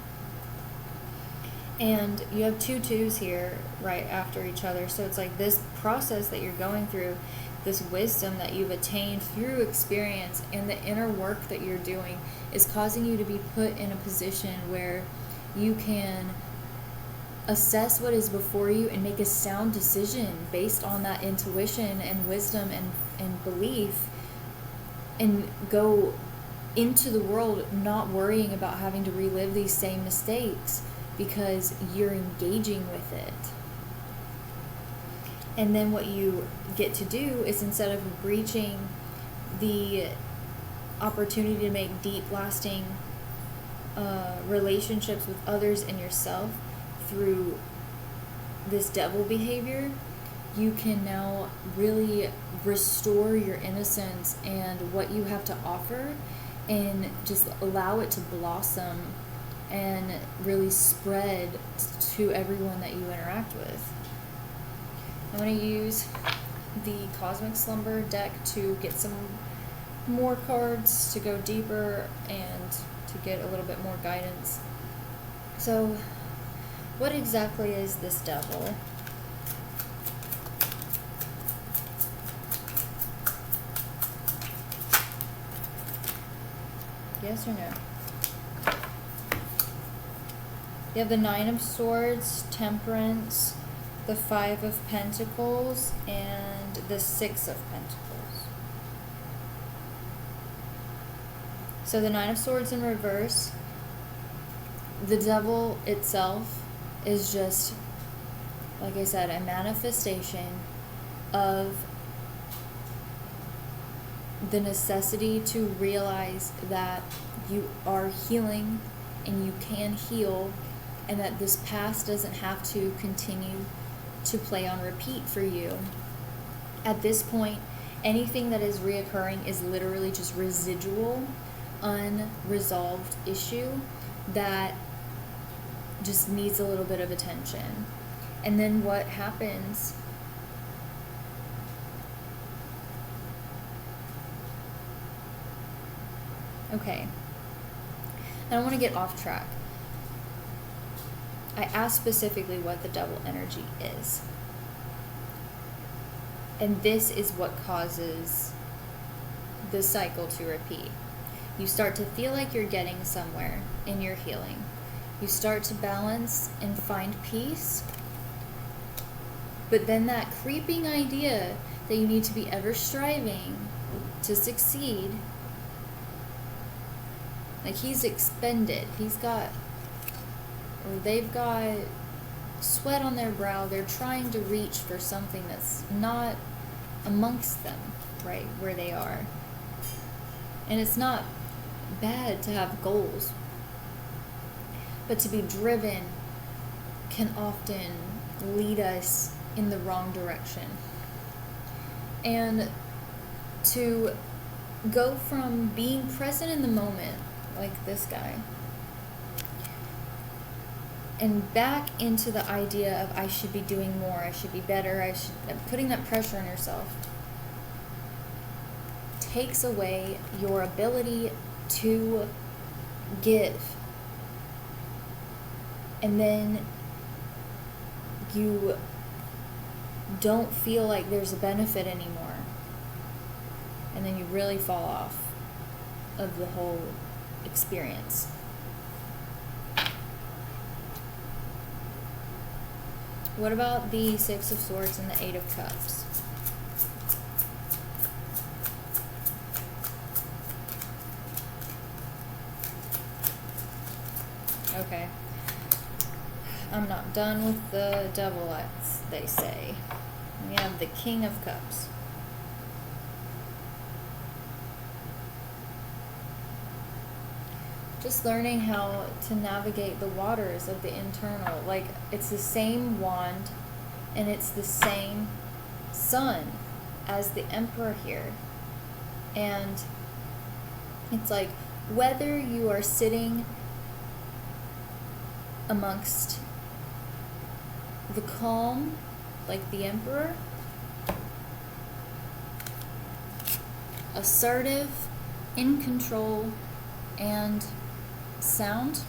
And you have 2 twos here right after each other. So it's like this process that you're going through, this wisdom that you've attained through experience and the inner work that you're doing is causing you to be put in a position where you can assess what is before you and make a sound decision based on that intuition and wisdom and belief, and go into the world not worrying about having to relive these same mistakes, because you're engaging with it. And then what you get to do is, instead of breaching the opportunity to make deep, lasting relationships with others and yourself through this devil behavior, you can now really restore your innocence and what you have to offer, and just allow it to blossom and really spread to everyone that you interact with. I'm going to use the Cosmic Slumber deck to get some more cards to go deeper and to get a little bit more guidance. So, what exactly is this devil? Yes or no? You have the Nine of Swords, Temperance, the Five of Pentacles, and the Six of Pentacles. So the Nine of Swords in reverse, the devil itself is just, like I said, a manifestation of the necessity to realize that you are healing and you can heal, and that this past doesn't have to continue to play on repeat for you. At this point, anything that is reoccurring is literally just residual, unresolved issue that just needs a little bit of attention. And then what happens? Okay, I don't want to get off track. I asked specifically what the devil energy is. And this is what causes the cycle to repeat. You start to feel like you're getting somewhere in your healing. You start to balance and find peace. But then that creeping idea that you need to be ever striving to succeed, like he's expended, they've got sweat on their brow, they're trying to reach for something that's not amongst them, right, where they are. And it's not bad to have goals, but to be driven can often lead us in the wrong direction. And to go from being present in the moment, like this guy, and back into the idea of I should be doing more, I should be better, putting that pressure on yourself takes away your ability to give. And then you don't feel like there's a benefit anymore. And then you really fall off of the whole experience. What about the Six of Swords and the Eight of Cups? Okay. I'm not done with the devil, as they say. We have the King of Cups. Just learning how to navigate the waters of the internal. Like, it's the same wand and it's the same sun as the Emperor here. And it's like, whether you are sitting amongst the calm, like the Emperor, assertive, in control, and sound,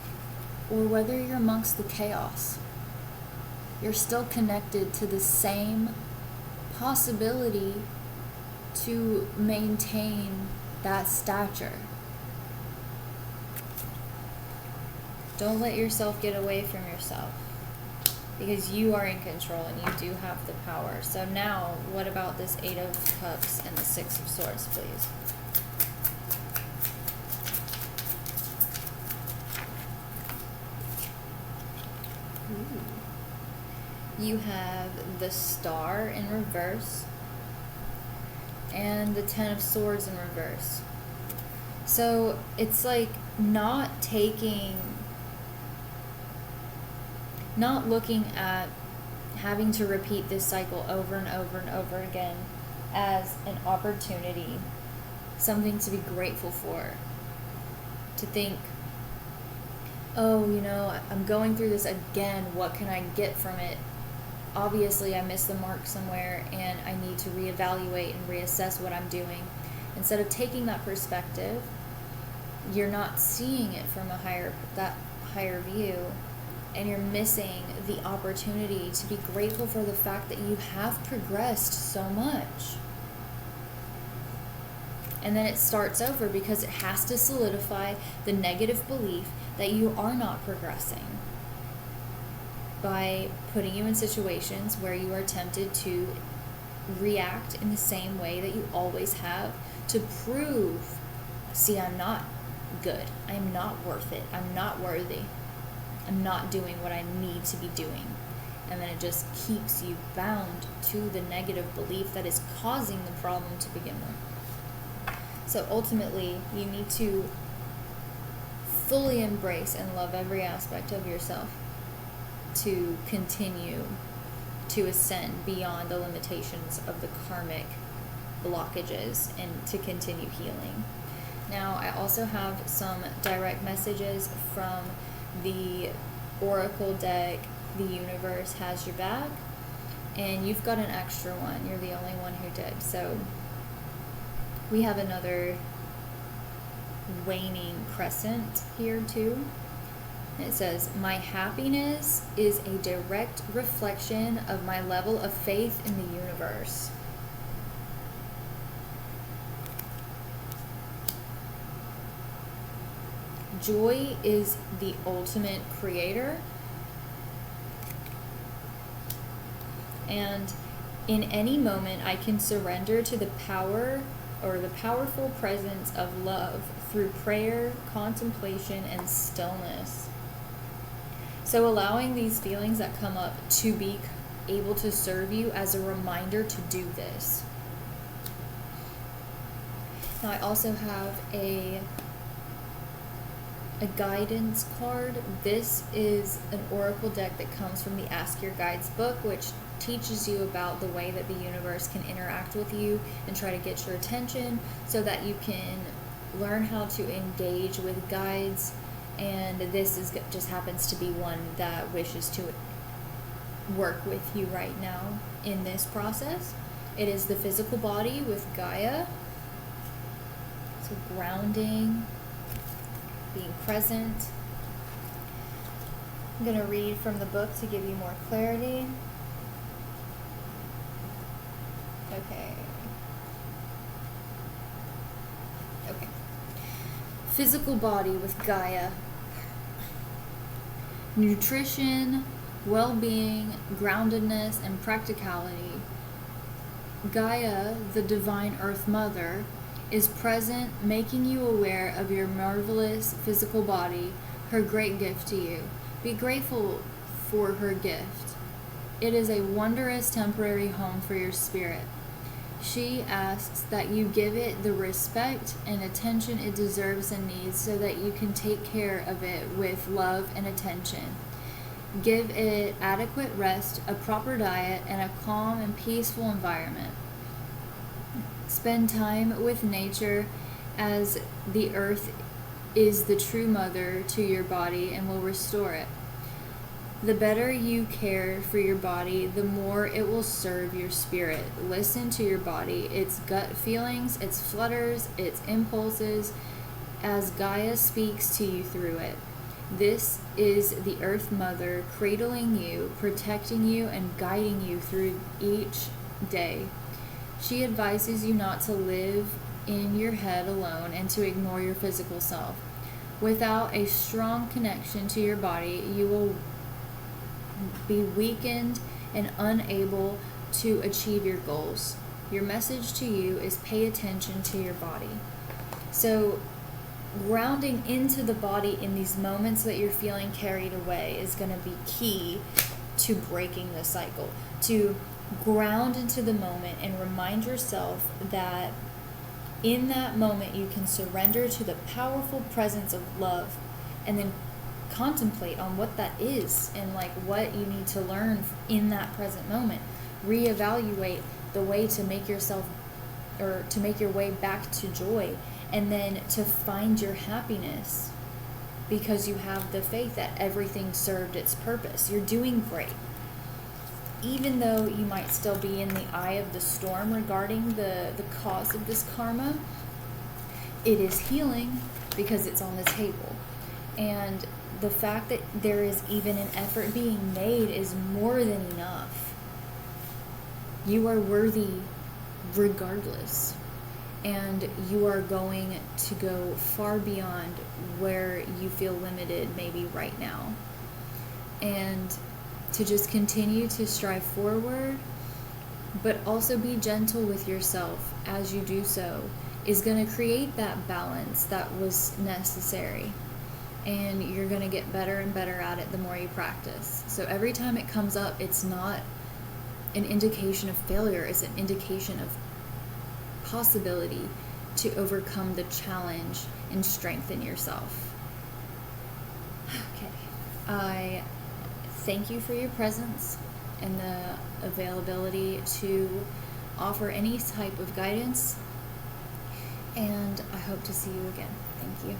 or whether you're amongst the chaos, you're still connected to the same possibility to maintain that stature. Don't let yourself get away from yourself, because you are in control and you do have the power. So now, what about this Eight of Cups and the Six of Swords, please? You have the Star in reverse and the Ten of Swords in reverse. So it's like not looking at having to repeat this cycle over and over and over again as an opportunity, something to be grateful for, to think, oh, I'm going through this again, what can I get from it? obviously I missed the mark somewhere and I need to reevaluate and reassess what I'm doing. Instead of taking that perspective, you're not seeing it from that higher view, and you're missing the opportunity to be grateful for the fact that you have progressed so much. And then it starts over because it has to solidify the negative belief that you are not progressing by putting you in situations where you are tempted to react in the same way that you always have to prove, see, I'm not good, I'm not worth it, I'm not worthy, I'm not doing what I need to be doing. And then it just keeps you bound to the negative belief that is causing the problem to begin with. So ultimately, you need to fully embrace and love every aspect of yourself to continue to ascend beyond the limitations of the karmic blockages and to continue healing. Now, I also have some direct messages from the Oracle deck, The Universe Has Your Back, and you've got an extra one. You're the only one who did. So we have another waning crescent here too. It says, my happiness is a direct reflection of my level of faith in the universe. Joy is the ultimate creator. And in any moment, I can surrender to the power or the powerful presence of love through prayer, contemplation, and stillness. So allowing these feelings that come up to be able to serve you as a reminder to do this. Now I also have a guidance card. This is an oracle deck that comes from the Ask Your Guides book, which teaches you about the way that the universe can interact with you and try to get your attention so that you can learn how to engage with guides. And this is just happens to be one that wishes to work with you right now in this process. It is the physical body with Gaia. So grounding, being present. I'm going to read from the book to give you more clarity. Okay. Physical body with Gaia. Nutrition, well-being, groundedness, and practicality. Gaia, the divine Earth Mother, is present, making you aware of your marvelous physical body, her great gift to you. Be grateful for her gift. It is a wondrous temporary home for your spirit. She asks that you give it the respect and attention it deserves and needs so that you can take care of it with love and attention. Give it adequate rest, a proper diet, and a calm and peaceful environment. Spend time with nature, as the earth is the true mother to your body and will restore it. The better you care for your body, the more it will serve your spirit. Listen to your body, its gut feelings, its flutters, its impulses, as Gaia speaks to you through it. This is the Earth Mother cradling you, protecting you, and guiding you through each day. She advises you not to live in your head alone and to ignore your physical self. Without a strong connection to your body, you will be weakened and unable to achieve your goals. Your message to you is pay attention to your body. So grounding into the body in these moments that you're feeling carried away is going to be key to breaking the cycle. To ground into the moment and remind yourself that in that moment you can surrender to the powerful presence of love, and then contemplate on what that is and like what you need to learn in that present moment. Reevaluate the way to make yourself or to make your way back to joy, and then to find your happiness because you have the faith that everything served its purpose. You're doing great. even though you might still be in the eye of the storm regarding the cause of this karma, it is healing because it's on the table. And the fact that there is even an effort being made is more than enough. You are worthy regardless. And you are going to go far beyond where you feel limited maybe right now. And to just continue to strive forward, but also be gentle with yourself as you do so, is going to create that balance that was necessary. And you're going to get better and better at it the more you practice. So every time it comes up, it's not an indication of failure, it's an indication of possibility to overcome the challenge and strengthen yourself. Okay. I thank you for your presence and the availability to offer any type of guidance, and I hope to see you again. Thank you.